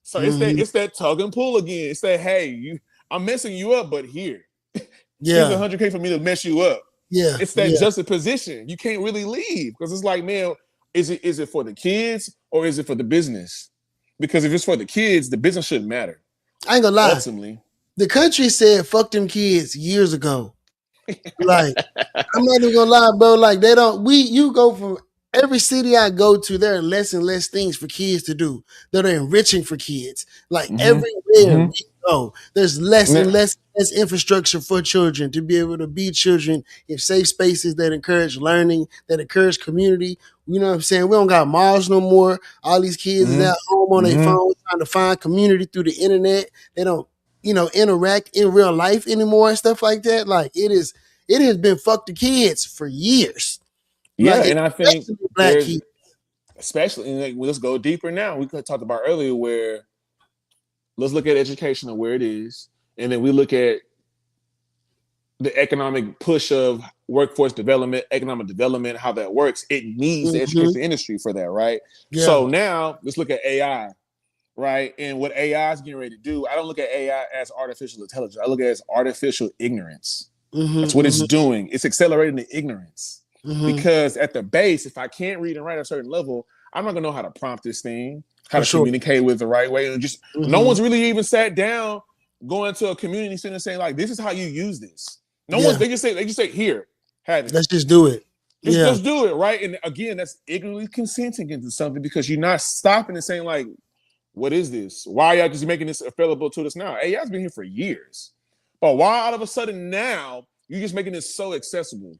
Speaker 2: So it's that tug and pull again. It's that, hey, I'm messing you up, but here's 100K for me to mess you up.
Speaker 1: Yeah,
Speaker 2: it's that juxtaposition. You can't really leave because it's like, man, is it for the kids or is it for the business? Because if it's for the kids, the business shouldn't matter.
Speaker 1: I ain't gonna lie.
Speaker 2: Ultimately,
Speaker 1: the country said "fuck them kids" years ago. Like, I'm not even gonna lie, bro. Like, they don't. You go from every city I go to, there are less and less things for kids to do that are enriching for kids. Like everywhere we go, there's less and less infrastructure for children to be able to be children in safe spaces that encourage learning, that encourage community. You know what I'm saying? We don't got malls no more. All these kids is at home on their phone trying to find community through the internet. They don't, interact in real life anymore and stuff like that. Like it has been fuck the kids for years.
Speaker 2: Yeah,
Speaker 1: Like
Speaker 2: and I think
Speaker 1: especially black
Speaker 2: there's,
Speaker 1: kids.
Speaker 2: especially, and like, let's go deeper now. We talked about earlier where let's look at education and where it is, and then we look at the economic push of workforce development, economic development, how that works. It needs the education industry for that, right?
Speaker 1: Yeah.
Speaker 2: So now let's look at AI, right? And what AI is getting ready to do. I don't look at AI as artificial intelligence. I look at it as artificial ignorance. That's what it's doing. It's accelerating the ignorance. Because at the base, if I can't read and write at a certain level, I'm not gonna know how to prompt this thing, how to communicate with the right way. And just no one's really even sat down, going to a community center saying, like, this is how you use this. No one's they just say, here, have it.
Speaker 1: Let's just do it.
Speaker 2: Just do it, right? And again, that's ignorantly consenting into something because you're not stopping and saying, like, what is this? Why are y'all just making this available to us now? AI's been here for years. But why all of a sudden now you're just making this so accessible?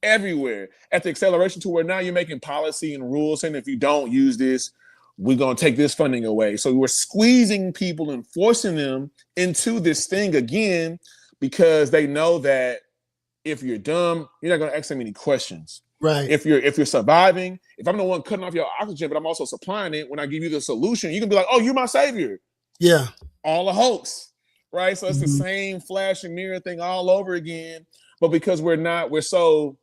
Speaker 2: Everywhere at the acceleration to where now you're making policy and rules saying if you don't use this, we're going to take this funding away. So we're squeezing people and forcing them into this thing again because they know that if you're dumb, you're not going to ask them any questions.
Speaker 1: Right.
Speaker 2: If you're surviving, if I'm the one cutting off your oxygen, but I'm also supplying it, when I give you the solution, you can be like, oh, you're my savior.
Speaker 1: Yeah.
Speaker 2: All a hoax, right? So it's the same flash and mirror thing all over again. But because we're so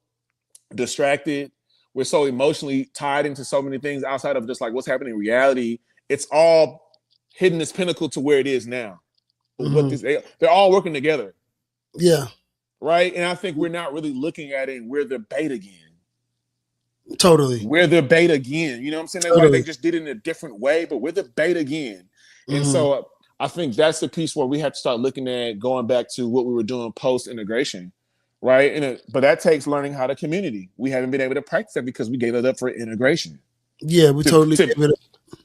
Speaker 2: distracted, we're so emotionally tied into so many things outside of just like what's happening in reality, it's all hitting this pinnacle to where it is now. They're all working together.
Speaker 1: Yeah.
Speaker 2: Right? And I think we're not really looking at it and we're the bait again.
Speaker 1: Totally.
Speaker 2: We're the bait again. You know what I'm saying? Totally. Like they just did it in a different way, but we're the bait again. And so I think that's the piece where we have to start looking at going back to what we were doing post-integration. Right. But that takes learning how to community. We haven't been able to practice that because we gave it up for integration.
Speaker 1: Yeah, we totally gave it up.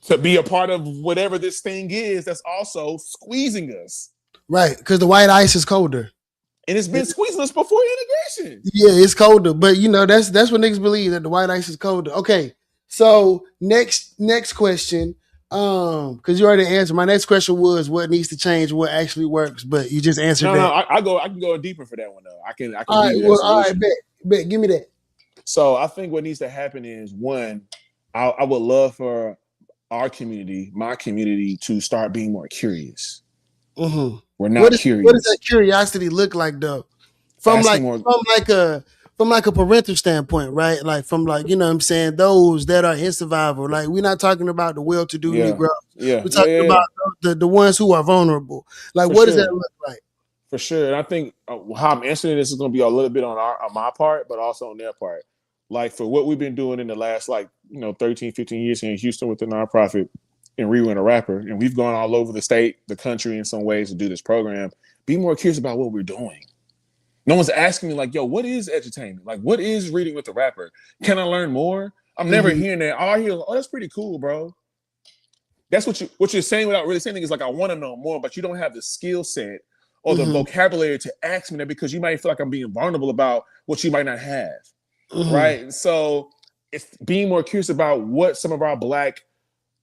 Speaker 2: To be a part of whatever this thing is that's also squeezing us.
Speaker 1: Right. Because the white ice is colder.
Speaker 2: And it's been squeezing us before integration.
Speaker 1: Yeah, it's colder. But that's what niggas believe, that the white ice is colder. Okay. So next question. Because you already answered. My next question was what needs to change, what actually works, but you just answered that.
Speaker 2: No, I can go deeper for that one though. I can
Speaker 1: all right, all right, bet. Give me that.
Speaker 2: So I think what needs to happen is one, I would love for our community, my community, to start being more curious. We're not curious.
Speaker 1: What does that curiosity look like though? From like a parental standpoint, right? Like from like, you know what I'm saying, those that are in survival. Like we're not talking about the well-to-do Negroes.
Speaker 2: Yeah.
Speaker 1: We're talking about the ones who are vulnerable. Like what does that look like?
Speaker 2: For sure. And I think how I'm answering this is going to be a little bit on my part, but also on their part. Like for what we've been doing in the last 13, 15 years here in Houston with the nonprofit and Rewin a Rapper, and we've gone all over the state, the country in some ways to do this program. Be more curious about what we're doing. No one's asking me like, yo, what is edutainment? Like, what is reading with the rapper? Can I learn more? I'm never hearing that. All I hear, oh, that's pretty cool, bro. That's what you're saying without really saying it is like, I want to know more, but you don't have the skill set or the vocabulary to ask me that because you might feel like I'm being vulnerable about what you might not have, right? And so it's being more curious about what some of our Black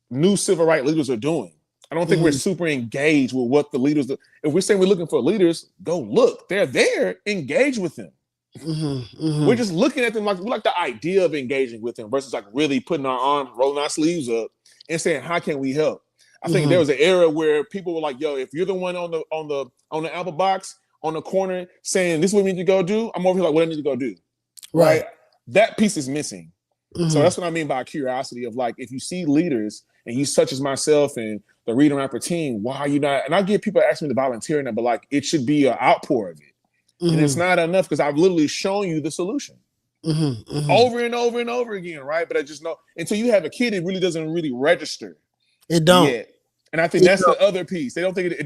Speaker 2: new civil rights leaders are doing. I don't think we're super engaged with what the leaders do. If we're saying we're looking for leaders, go look. They're there. Engage with them. We're just looking at them like we like the idea of engaging with them versus like really putting our arms, rolling our sleeves up, and saying, "How can we help?" I think there was an era where people were like, "Yo, if you're the one on the apple box on the corner saying this is what we need to go do," I'm over here like, "What I need to go do?" Right? That piece is missing. So that's what I mean by curiosity of like, if you see leaders and you such as myself and the Read and Rapper team, why are you not? And I get people asking me to volunteer in that, but like it should be an outpour of it. And it's not enough because I've literally shown you the solution over and over and over again, right? But I just know until you have a kid, it really doesn't really register.
Speaker 1: It don't.
Speaker 2: Yet. And I think that's the other piece. They don't think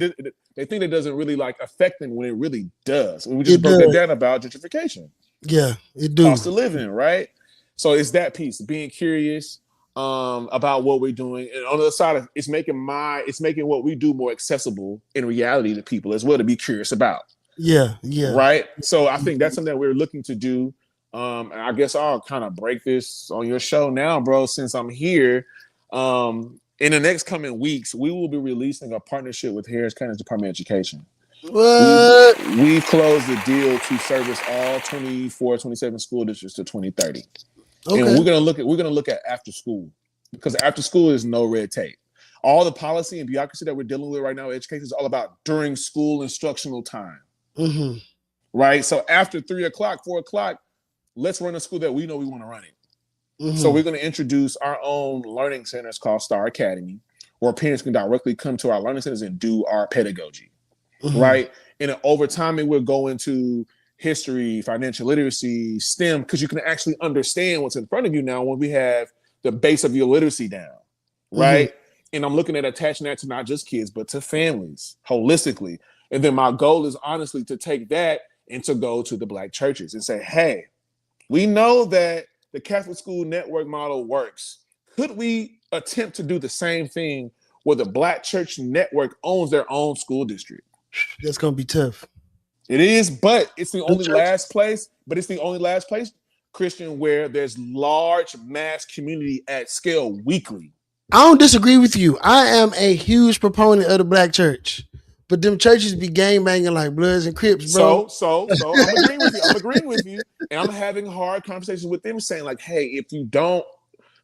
Speaker 2: they think it doesn't really like affect them when it really does. And we just broke that down about gentrification.
Speaker 1: Yeah, it do.
Speaker 2: Cost of living, right? So it's that piece, being curious about what we're doing, and on the other side, it's making what we do more accessible in reality to people as well to be curious about.
Speaker 1: Yeah, yeah.
Speaker 2: Right. So I think that's something that we're looking to do. And I guess I'll kind of break this on your show now, bro, since I'm here. In the next coming weeks, we will be releasing a partnership with Harris County's Department of Education.
Speaker 1: What?
Speaker 2: We've closed the deal to service all 24, 27 school districts to 2030. And
Speaker 1: Okay.
Speaker 2: we're gonna look at after school, because after school is no red tape. All the policy and bureaucracy that we're dealing with right now, education, is all about during school instructional time.
Speaker 1: Mm-hmm.
Speaker 2: Right. So after 3 o'clock, 4 o'clock, let's run a school that we know we want to run it.
Speaker 1: Mm-hmm.
Speaker 2: So we're going to introduce our own learning centers called Star Academy, where parents can directly come to our learning centers and do our pedagogy. Mm-hmm. Right. And over time, it will go into history, financial literacy, STEM, because you can actually understand what's in front of you now when we have the base of your literacy down. Right. Mm-hmm. And I'm looking at attaching that to not just kids, but to families holistically. And then my goal is honestly to take that and to go to the Black churches and say, hey, we know that the Catholic school network model works. Could we attempt to do the same thing where the Black church network owns their own school district?
Speaker 1: That's going to be tough.
Speaker 2: It is, but it's the only last place. But it's the only last place, Christian, where there's large mass community at scale weekly.
Speaker 1: I don't disagree with you. I am a huge proponent of the Black church. But them churches be gang banging like Bloods and Crips, bro.
Speaker 2: So I'm agreeing with you. I'm agreeing with you. And I'm having hard conversations with them saying like, hey, if you don't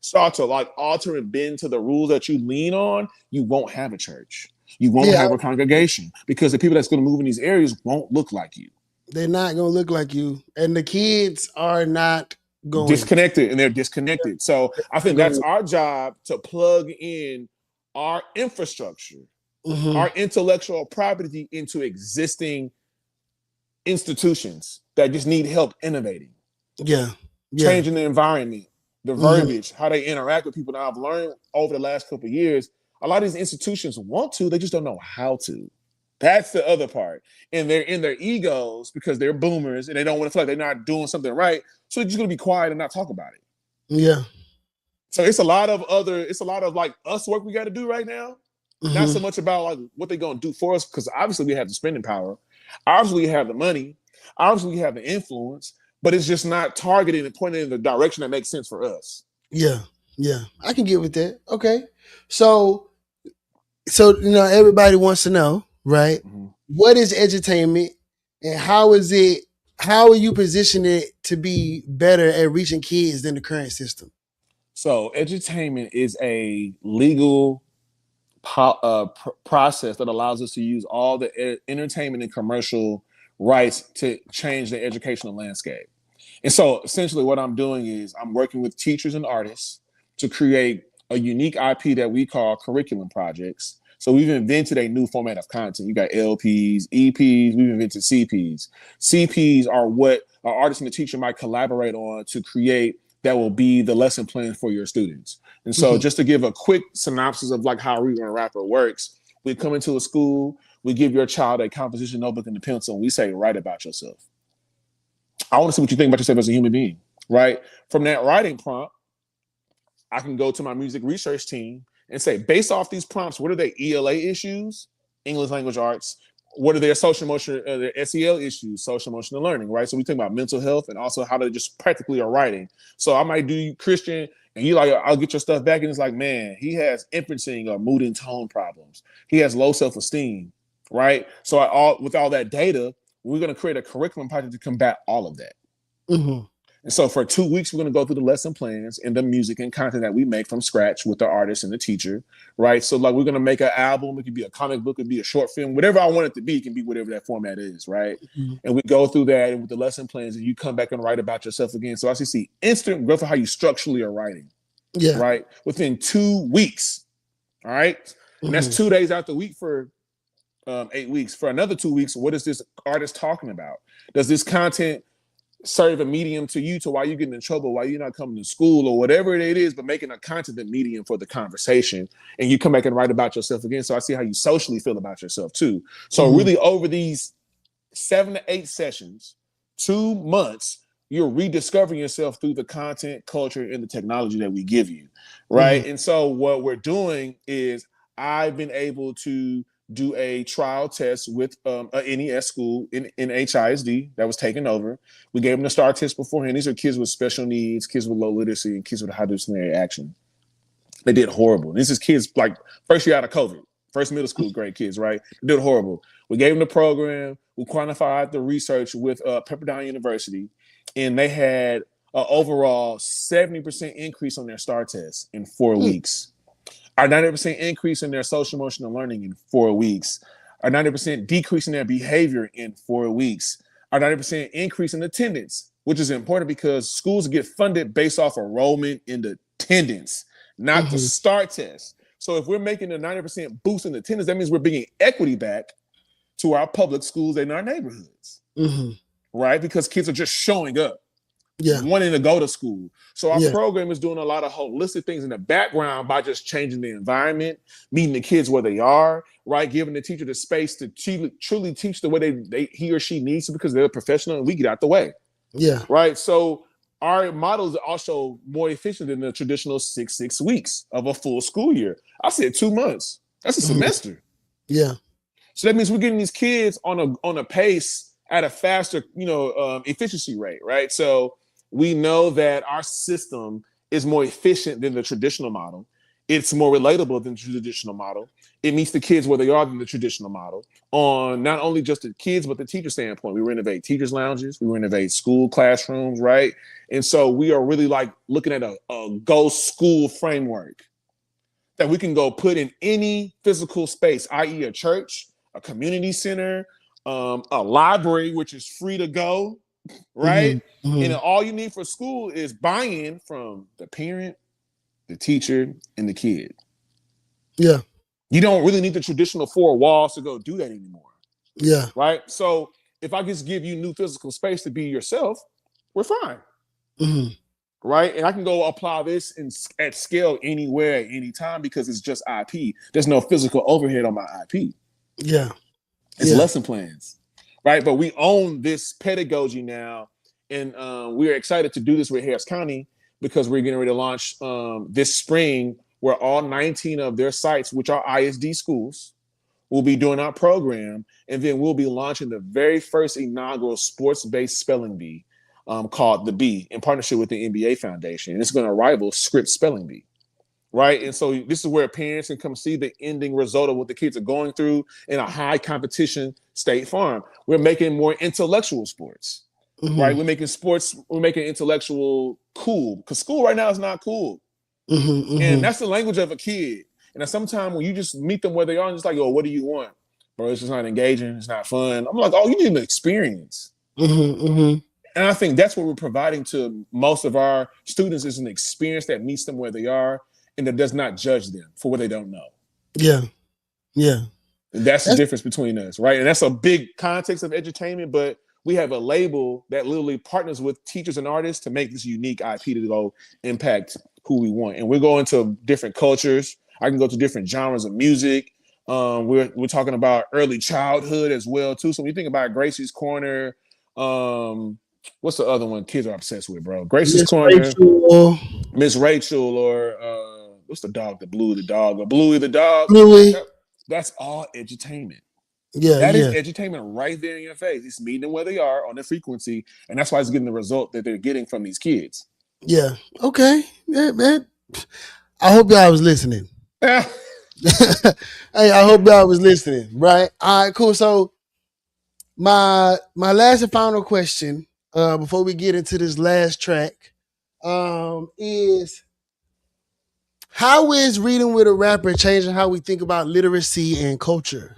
Speaker 2: start to like alter and bend to the rules that you lean on, you won't have a church. You won't have a congregation, because the people that's going to move in these areas won't look like you.
Speaker 1: They're not going to look like you. And the kids are not going.
Speaker 2: Disconnected, and they're disconnected. So I think that's our job, to plug in our infrastructure, our intellectual property into existing institutions that just need help innovating.
Speaker 1: Yeah.
Speaker 2: Changing the environment, the verbiage, how they interact with people. Now, I've learned over the last couple of years, a lot of these institutions want to, they just don't know how to. That's the other part. And they're in their egos because they're boomers and they don't want to feel like they're not doing something right. So they're just going to be quiet and not talk about it.
Speaker 1: Yeah.
Speaker 2: So it's a lot of like us work we got to do right now. Not so much about like what they're going to do for us, because obviously we have the spending power. Obviously we have the money. Obviously we have the influence, but it's just not targeted and pointed in the direction that makes sense for us.
Speaker 1: Yeah. Yeah. I can get with that. Okay. So everybody wants to know, right? What is edutainment, and how are you positioning it to be better at reaching kids than the current system?
Speaker 2: So edutainment is a legal process that allows us to use all the entertainment and commercial rights to change the educational landscape. And so essentially what I'm doing is I'm working with teachers and artists to create a unique IP that we call curriculum projects. So we've invented a new format of content. You got LPs, EPs, we've invented CPs. CPs are what an artist and a teacher might collaborate on to create that will be the lesson plan for your students. And so just to give a quick synopsis of like how Read and Rapper works, we come into a school, we give your child a composition notebook and a pencil, and we say, write about yourself. I want to see what you think about yourself as a human being, right? From that writing prompt, I can go to my music research team and say, based off these prompts, what are their ELA issues, English language arts? What are their social emotional, their SEL issues, social emotional learning, right? So we talk about mental health and also how they just practically are writing. So I might do Christian, and you like, I'll get your stuff back, and it's like, man, he has inferencing or mood and tone problems. He has low self-esteem, right? So with all that data, we're going to create a curriculum project to combat all of that. And so for 2 weeks, we're going to go through the lesson plans and the music and content that we make from scratch with the artist and the teacher, right? So like we're going to make an album. It could be a comic book. It could be a short film. Whatever I want it to be, it can be whatever that format is, right? And we go through that and with the lesson plans, and you come back and write about yourself again. So I see instant growth of how you structurally are writing, right? Within 2 weeks, all right? And that's 2 days out the week for 8 weeks. For another 2 weeks, what is this artist talking about? Does this content serve a medium to you to why you're getting in trouble, why you're not coming to school or whatever it is, but making a content medium for the conversation, and you come back and write about yourself again. So I see how you socially feel about yourself too. So really over these 7 to 8 sessions, 2 months, you're rediscovering yourself through the content, culture, and the technology that we give you,
Speaker 1: Mm-hmm.
Speaker 2: right? And so what we're doing is I've been able to do a trial test with a NES school in HISD that was taken over. We gave them the STAR test beforehand. These are kids with special needs, kids with low literacy, and kids with high disciplinary action. They did horrible. This is kids like first year out of COVID, first middle school grade kids, right? They did horrible. We gave them the program. We quantified the research with Pepperdine University, and they had an overall 70% increase on their STAR test in 4 weeks. Our 90% increase in their social emotional learning in 4 weeks. Our 90% decrease in their behavior in 4 weeks. Our 90% increase in attendance, which is important because schools get funded based off enrollment in attendance, not the
Speaker 1: Mm-hmm.
Speaker 2: STAR test. So if we're making a 90% boost in attendance, that means we're bringing equity back to our public schools in our neighborhoods,
Speaker 1: Mm-hmm.
Speaker 2: right? Because kids are just showing up,
Speaker 1: Yeah.
Speaker 2: wanting to go to school. So our
Speaker 1: Yeah.
Speaker 2: program is doing a lot of holistic things in the background by just changing the environment, meeting the kids where they are, right? Giving the teacher the space to truly teach the way he or she needs to because they're a professional and we get out the way,
Speaker 1: Yeah.
Speaker 2: right? So our models are also more efficient than the traditional 6 weeks of a full school year. I said 2 months. That's a
Speaker 1: Mhm.
Speaker 2: semester.
Speaker 1: Yeah.
Speaker 2: So that means we're getting these kids on a pace at a faster, efficiency rate, right? So we know that our system is more efficient than the traditional model. It's more relatable than the traditional model. It meets the kids where they are than the traditional model on not only just the kids, but the teacher standpoint. We renovate teachers' lounges. We renovate school classrooms, right? And so we are really like looking at a go school framework that we can go put in any physical space, i.e. a church, a community center, a library, which is free to go, right?
Speaker 1: Mm-hmm. Mm-hmm.
Speaker 2: And all you need for school is buy-in from the parent, the teacher, and the kid.
Speaker 1: Yeah.
Speaker 2: You don't really need the traditional four walls to go do that anymore,
Speaker 1: Yeah.
Speaker 2: right? So if I just give you new physical space to be yourself, we're fine,
Speaker 1: Mm-hmm.
Speaker 2: right? And I can go apply this at scale anywhere, at any time because it's just IP. There's no physical overhead on my IP.
Speaker 1: Yeah.
Speaker 2: It's
Speaker 1: Yeah.
Speaker 2: lesson plans, right? But we own this pedagogy now, and we're excited to do this with Harris County because we're getting ready to launch this spring where all 19 of their sites, which are ISD schools, will be doing our program, and then we'll be launching the very first inaugural sports-based spelling bee called The Bee in partnership with the NBA Foundation, and it's going to rival Script Spelling Bee. Right. And so this is where parents can come see the ending result of what the kids are going through in a high competition State Farm. We're making more intellectual sports,
Speaker 1: Mm-hmm.
Speaker 2: right? We're making intellectual cool because school right now is not cool.
Speaker 1: Mm-hmm. Mm-hmm.
Speaker 2: And that's the language of a kid. And sometimes when you just meet them where they are, and just like, oh, what do you want? Bro, it's just not engaging. It's not fun. I'm like, oh, you need an experience.
Speaker 1: Mm-hmm. Mm-hmm.
Speaker 2: And I think that's what we're providing to most of our students is an experience that meets them where they are and that does not judge them for what they don't know.
Speaker 1: Yeah. Yeah.
Speaker 2: And that's the difference between us, right? And that's a big context of edutainment, but we have a label that literally partners with teachers and artists to make this unique IP to go impact who we want. And we're going to different cultures. I can go to different genres of music. We're talking about early childhood as well, too. So when you think about Gracie's Corner, what's the other one kids are obsessed with, bro? Gracie's Corner, Miss Rachel, or what's the dog? The Bluey the dog, or Bluey the dog.
Speaker 1: Bluey.
Speaker 2: That's all edutainment.
Speaker 1: Yeah,
Speaker 2: that is edutainment right there in your face. It's meeting them where they are on their frequency, and that's why it's getting the result that they're getting from these kids.
Speaker 1: Yeah. Okay. Yeah, man. I hope y'all was listening. Hey, I hope y'all was listening. Right. All right. Cool. So my last and final question, before we get into this last track, is how is Reading with a Rapper changing how we think about literacy and culture?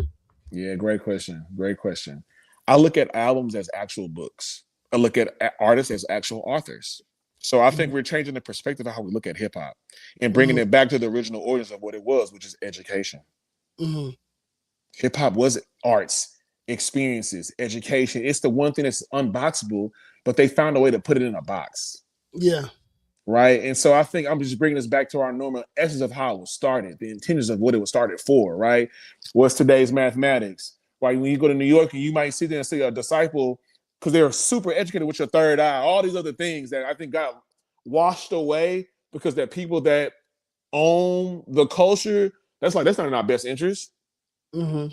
Speaker 2: Yeah, great question. Great question. I look at albums as actual books. I look at artists as actual authors. So I think we're changing the perspective of how we look at hip hop and bringing it back to the original origins of what it was, which is education.
Speaker 1: Mm-hmm.
Speaker 2: Hip hop was arts, experiences, education. It's the one thing that's unboxable, but they found a way to put it in a box.
Speaker 1: Yeah.
Speaker 2: Right. And so I think I'm just bringing us back to our normal essence of how it was started, the intentions of what it was started for. Right. What's today's mathematics? Right. When you go to New York and you might sit there and see a disciple because they're super educated with your third eye, all these other things that I think got washed away because they're people that own the culture. That's not in our best interest.
Speaker 1: Mm-hmm.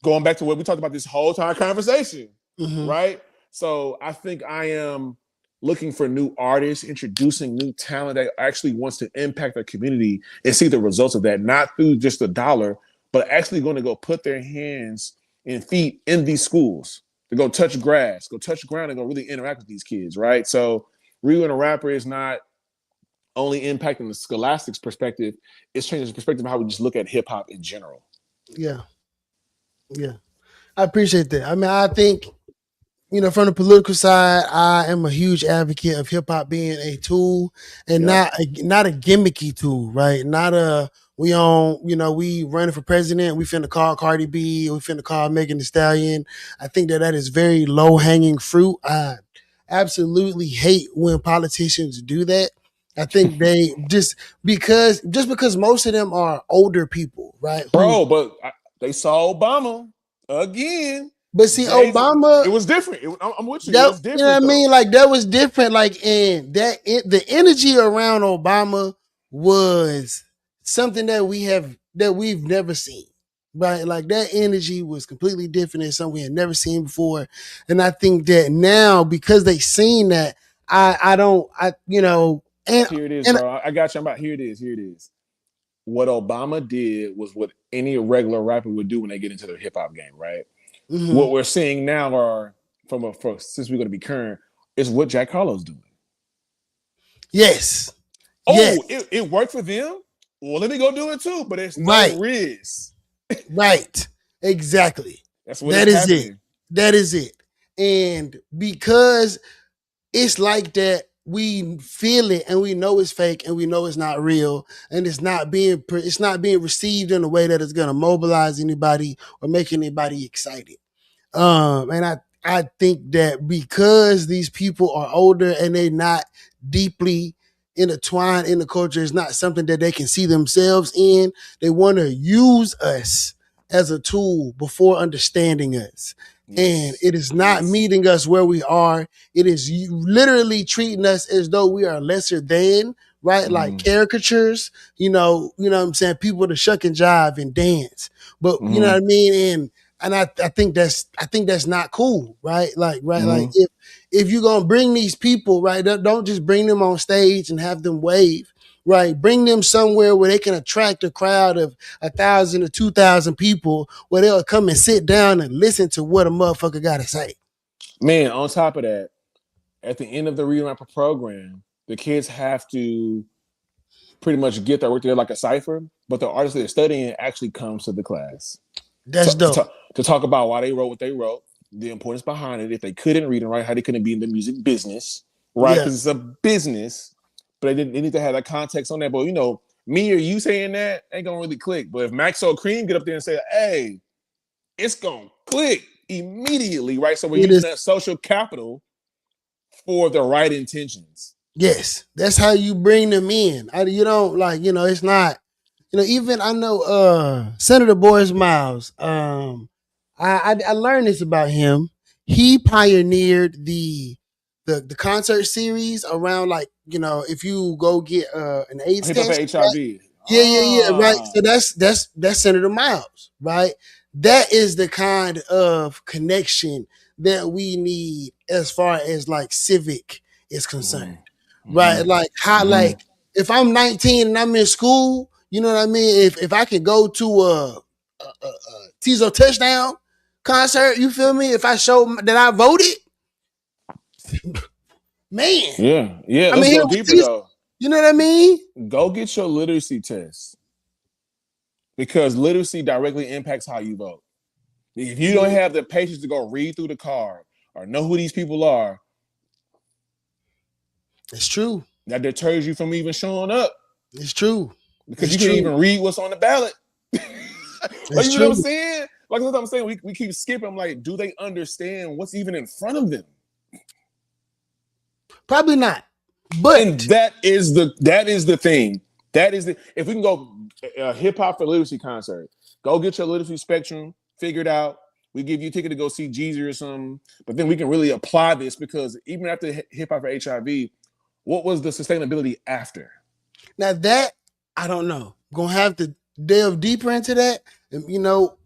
Speaker 2: Going back to what we talked about this whole entire conversation,
Speaker 1: Mm-hmm.
Speaker 2: right? So I think I am looking for new artists, introducing new talent that actually wants to impact their community and see the results of that, not through just a dollar, but actually going to go put their hands and feet in these schools to go touch grass, go touch ground, and go really interact with these kids, right? So Ryu and a Rapper is not only impacting the scholastics perspective, it's changing the perspective of how we just look at hip hop in general.
Speaker 1: Yeah. Yeah. I appreciate that. I mean, I think, from the political side, I am a huge advocate of hip hop being a tool and
Speaker 2: Yep.
Speaker 1: not a gimmicky tool, right? Not a we running for president, we finna call Cardi B, we finna call Megan Thee Stallion. I think that is very low hanging fruit. I absolutely hate when politicians do that. I think they just because most of them are older people, right?
Speaker 2: Bro, but they saw Obama again.
Speaker 1: But see,
Speaker 2: Jay-Z,
Speaker 1: Obama,
Speaker 2: it was different. I'm with you. It
Speaker 1: that
Speaker 2: was
Speaker 1: you know what I
Speaker 2: different
Speaker 1: mean?
Speaker 2: though.
Speaker 1: Like that was different. Like the energy around Obama was something that we've never seen. Right? Like that energy was completely different and something we had never seen before. And I think that now because they seen that, I don't I and
Speaker 2: Here it is,
Speaker 1: and
Speaker 2: bro. I got you. I'm about here it is. Here it is. What Obama did was what any regular rapper would do when they get into the hip hop game, right?
Speaker 1: mhm.
Speaker 2: What we're seeing now are since we're going to be current is what Jack Harlow's doing.
Speaker 1: Yes. Yes.
Speaker 2: Oh, it worked for them. Well, let me go do it too. But it's
Speaker 1: Right.
Speaker 2: no Riz.
Speaker 1: Right. Exactly.
Speaker 2: That's what
Speaker 1: That
Speaker 2: is
Speaker 1: is it.
Speaker 2: happening.
Speaker 1: That is it. And because it's like that, we feel it and we know it's fake and we know it's not real and it's not being received in a way that is going to mobilize anybody or make anybody excited. And I think that because these people are older and they're not deeply intertwined in the culture, it's not something that they can see themselves in. They want to use us as a tool before understanding us. And it is not meeting us where we are. It is literally treating us as though we are lesser than, right? Like caricatures, what I'm saying? People to shuck and jive and dance. But you know what I mean? And I think that's not cool, right? Like if you're gonna bring these people, right, don't just bring them on stage and have them wave, right? Bring them somewhere where they can attract a crowd of 1,000 or 2,000 people, where they'll come and sit down and listen to what a motherfucker got to say.
Speaker 2: Man, on top of that, at the end of the Read Rapper program, the kids have to pretty much get their work together like a cipher, but the artist that they're studying actually comes to the class.
Speaker 1: That's dope.
Speaker 2: To talk about why they wrote what they wrote, the importance behind it, if they couldn't read and write, how they couldn't be in the music business, right? Because it's a business, but they need to have that context on that. But me or you saying that ain't gonna really click. But if Maxo Cream get up there and say, "Hey," it's gonna click immediately, right? So we're using that social capital for the right intentions.
Speaker 1: Yes, that's how you bring them in. It's not. Even I know Senator Boris Miles. I learned this about him. He pioneered the concert series around if you go get an AIDS
Speaker 2: Hit up for
Speaker 1: test.
Speaker 2: HIV.
Speaker 1: Yeah, right. So that's Senator Miles, right? That is the kind of connection that we need as far as like civic is concerned, right? Like how like if I'm 19 and I'm in school, you know what I mean? If I could go to a Tizo touchdown concert, you feel me? If I show that I voted, man.
Speaker 2: Yeah.
Speaker 1: I
Speaker 2: Let's
Speaker 1: mean,
Speaker 2: go deeper though.
Speaker 1: you know what I mean?
Speaker 2: Go get your literacy test because literacy directly impacts how you vote. If you don't have the patience to go read through the card or know who these people are,
Speaker 1: it's true.
Speaker 2: That deters you from even showing up.
Speaker 1: It's true.
Speaker 2: Because you can't even read what's on the ballot. Like, you know what I'm saying? Like what I'm saying, we keep skipping. I'm like, do they understand what's even in front of them?
Speaker 1: Probably not. But
Speaker 2: and that is the thing. That is if we can go hip hop for literacy concert, go get your literacy spectrum figured out, we give you a ticket to go see Jeezy or something, but then we can really apply this because even after hip hop for HIV, what was the sustainability after?
Speaker 1: Now that I don't know. Gonna have to delve deeper into that. And,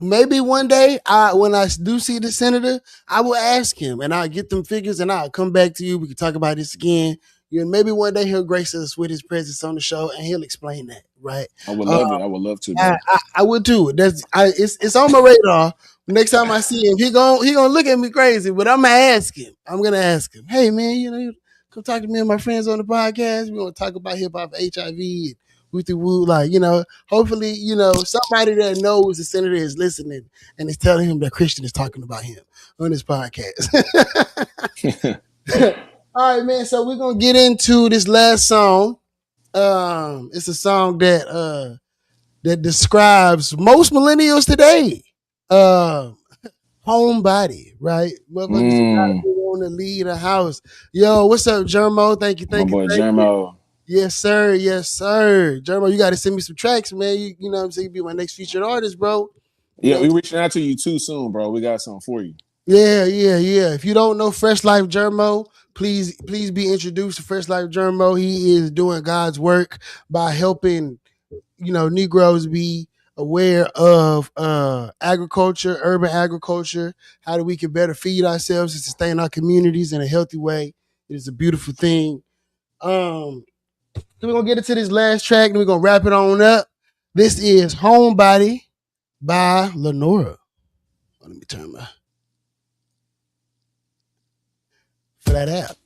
Speaker 1: maybe one day, when I do see the senator, I will ask him and I'll get them figures and I'll come back to you. We can talk about this again. Maybe one day he'll grace us with his presence on the show and he'll explain that. Right?
Speaker 2: I would love it. I would love to,
Speaker 1: I,
Speaker 2: bro.
Speaker 1: I, I would too. It's on my radar. Next time I see him, he gonna look at me crazy, but I'm gonna ask him. I'm gonna ask him, hey man, you come talk to me and my friends on the podcast. We're gonna talk about hip hop, HIV, and woo woo. Like, hopefully, somebody that knows the senator is listening and is telling him that Christian is talking about him on this podcast. All right, man. So we're gonna get into this last song. It's a song that describes most millennials today. Homebody, right? Motherfuckers want to leave the house. Yo, what's up, Jermo? Thank you,
Speaker 2: My
Speaker 1: thank you,
Speaker 2: boy
Speaker 1: thank you.
Speaker 2: Jermo.
Speaker 1: Yes, sir. Yes, sir. Jermo, you got to send me some tracks, man. You know what I'm saying? You be my next featured artist, bro.
Speaker 2: Yeah, we reaching out to you too soon, bro. We got something for you.
Speaker 1: Yeah. If you don't know Fresh Life Jermo, please be introduced to Fresh Life Jermo. He is doing God's work by helping Negroes be aware of agriculture, urban agriculture, how we can better feed ourselves and sustain our communities in a healthy way. It is a beautiful thing. So we're gonna get into this last track and we're gonna wrap it on up. This is Homebody by Lenora. Let me turn my for that app.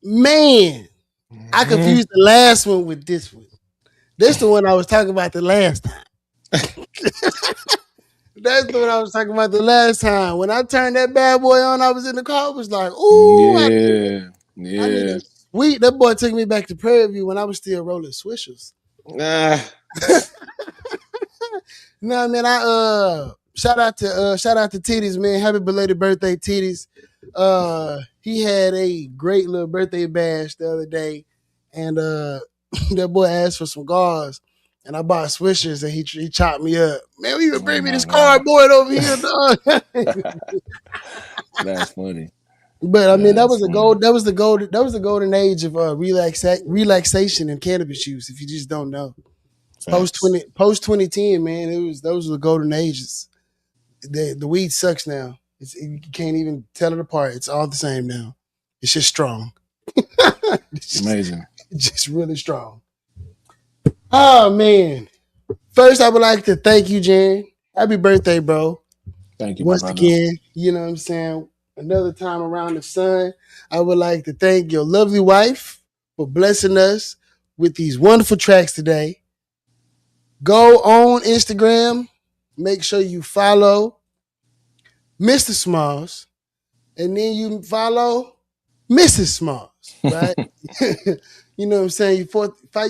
Speaker 1: Man, I confused the last one with this one. This the one I was talking about the last time. That's the one I was talking about the last time. When I turned that bad boy on, I was in the car. I was like, ooh, I need
Speaker 2: Yeah.
Speaker 1: a sweet. That boy took me back to Prairie View when I was still rolling swishers.
Speaker 2: Nah.
Speaker 1: No, man, shout out to Titties, man. Happy belated birthday, Titties. He had a great little birthday bash the other day, and that boy asked for some gauze, and I bought swishers, and he chopped me up. Man, you can bring me this cardboard over here, dog.
Speaker 2: That's funny.
Speaker 1: But I mean, that was the golden age of relaxation and cannabis use. If you just don't know, post 2010, man, those were the golden ages. The weed sucks now. You can't even tell it apart. It's all the same now. It's just strong.
Speaker 2: Amazing.
Speaker 1: It's just really strong. Oh man. First, I would like to thank you, Jen. Happy birthday, bro.
Speaker 2: Thank you, my
Speaker 1: Once
Speaker 2: brother.
Speaker 1: again, you know what I'm saying? Another time around the sun. I would like to thank your lovely wife for blessing us with these wonderful tracks today. Go on Instagram. Make sure you follow Mr. Smalls. And then you follow Mrs. Smalls, right? You know what I'm saying?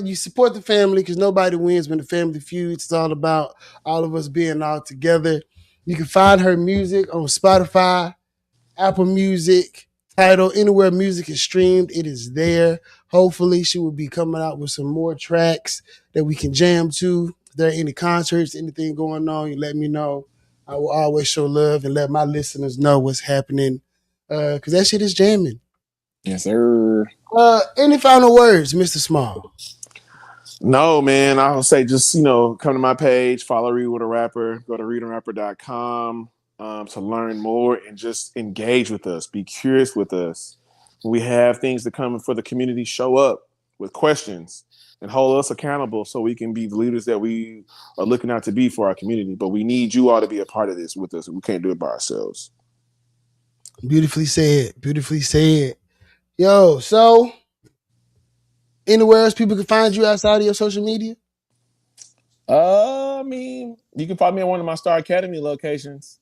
Speaker 1: You support the family because nobody wins when the family feuds. It's all about all of us being all together. You can find her music on Spotify, Apple Music, Tidal, anywhere music is streamed, it is there. Hopefully, she will be coming out with some more tracks that we can jam to. If there are any concerts, anything going on, you let me know. I will always show love and let my listeners know what's happening because that shit is jamming.
Speaker 2: Yes, sir.
Speaker 1: Any final words, Mr. Small?
Speaker 2: No, man. I'll say just, come to my page, follow Read with a Rapper, go to readandrapper.com to learn more and just engage with us. Be curious with us. When we have things to come for the community, show up with questions and hold us accountable so we can be the leaders that we are looking out to be for our community. But we need you all to be a part of this with us. We can't do it by ourselves.
Speaker 1: Beautifully said. Beautifully said. Yo, so anywhere else people can find you outside of your social media?
Speaker 2: I mean, you can find me at one of my Star Academy locations.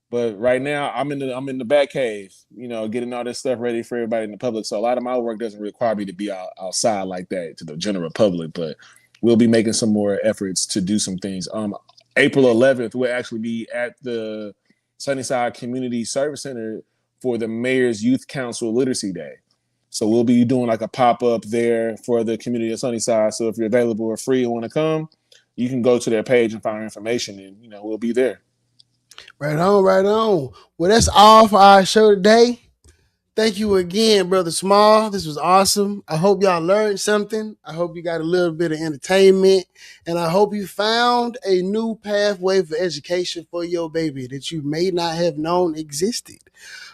Speaker 2: But right now, I'm in the back cave, getting all this stuff ready for everybody in the public. So a lot of my work doesn't require me to be outside like that to the general public. But we'll be making some more efforts to do some things. April 11th, we'll actually be at the Sunnyside Community Service Center for the Mayor's Youth Council Literacy Day. So we'll be doing like a pop up there for the community of Sunnyside. So if you're available or free and want to come, you can go to their page and find information, and we'll be there.
Speaker 1: Right on, right on. Well, that's all for our show today. Thank you again, Brother Small. This was awesome. I hope y'all learned something. I hope you got a little bit of entertainment. And I hope you found a new pathway for education for your baby that you may not have known existed.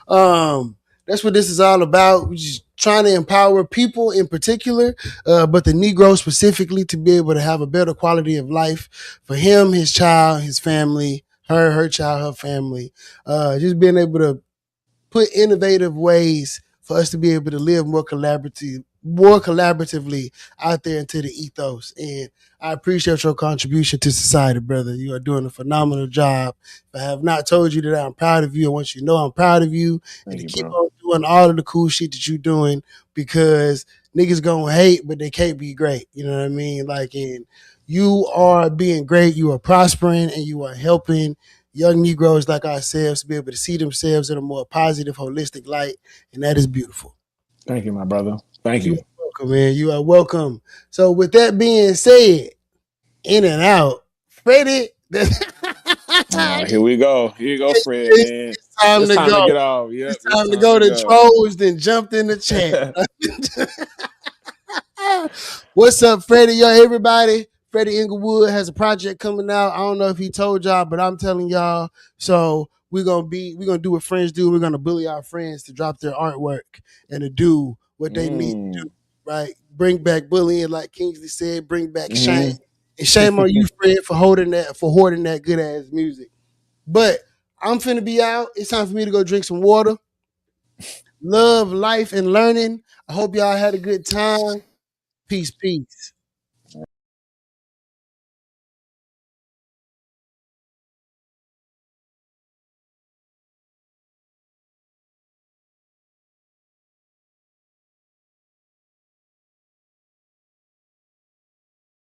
Speaker 1: Um, that's what this is all about. We're just trying to empower people in particular, but the Negro specifically to be able to have a better quality of life for him, his child, his family, her child, her family. Just being able to put innovative ways for us to be able to live more collaboratively out there into the ethos. And I appreciate your contribution to society, brother. You are doing a phenomenal job. If I have not told you that I'm proud of you, I want you to know I'm proud of you and
Speaker 2: Thank
Speaker 1: to
Speaker 2: you,
Speaker 1: keep
Speaker 2: bro.
Speaker 1: on doing all of the cool shit that you're doing because niggas gonna hate, but they can't be great. You know what I mean? Like, and you are being great, you are prospering, and you are helping young Negroes like ourselves to be able to see themselves in a more positive, holistic light, and that is beautiful.
Speaker 2: Thank you, my brother. Thank
Speaker 1: You
Speaker 2: you.
Speaker 1: are welcome, man. You are welcome. So, with that being said, in and out, Freddie.
Speaker 2: Here we go. Here you go, Fred,
Speaker 1: it's,
Speaker 2: man.
Speaker 1: it's time
Speaker 2: It's
Speaker 1: to
Speaker 2: time to
Speaker 1: go.
Speaker 2: get off. Yep,
Speaker 1: It's
Speaker 2: it's
Speaker 1: time to
Speaker 2: time
Speaker 1: go
Speaker 2: to
Speaker 1: to
Speaker 2: go.
Speaker 1: trolls. Then jumped in the chat. What's up, Freddie? Yo, everybody. Freddie Inglewood has a project coming out. I don't know if he told y'all, but I'm telling y'all. So we're gonna do what friends do. We're gonna bully our friends to drop their artwork and to do what they need to do.
Speaker 2: Mm.
Speaker 1: Right? Bring back bullying, like Kingsley said. Bring back shame.
Speaker 2: Hmm.
Speaker 1: And shame on you, Fred, for hoarding that good ass music. But I'm finna be out. It's time for me to go drink some water. Love, life, and learning. I hope y'all had a good time. Peace, peace.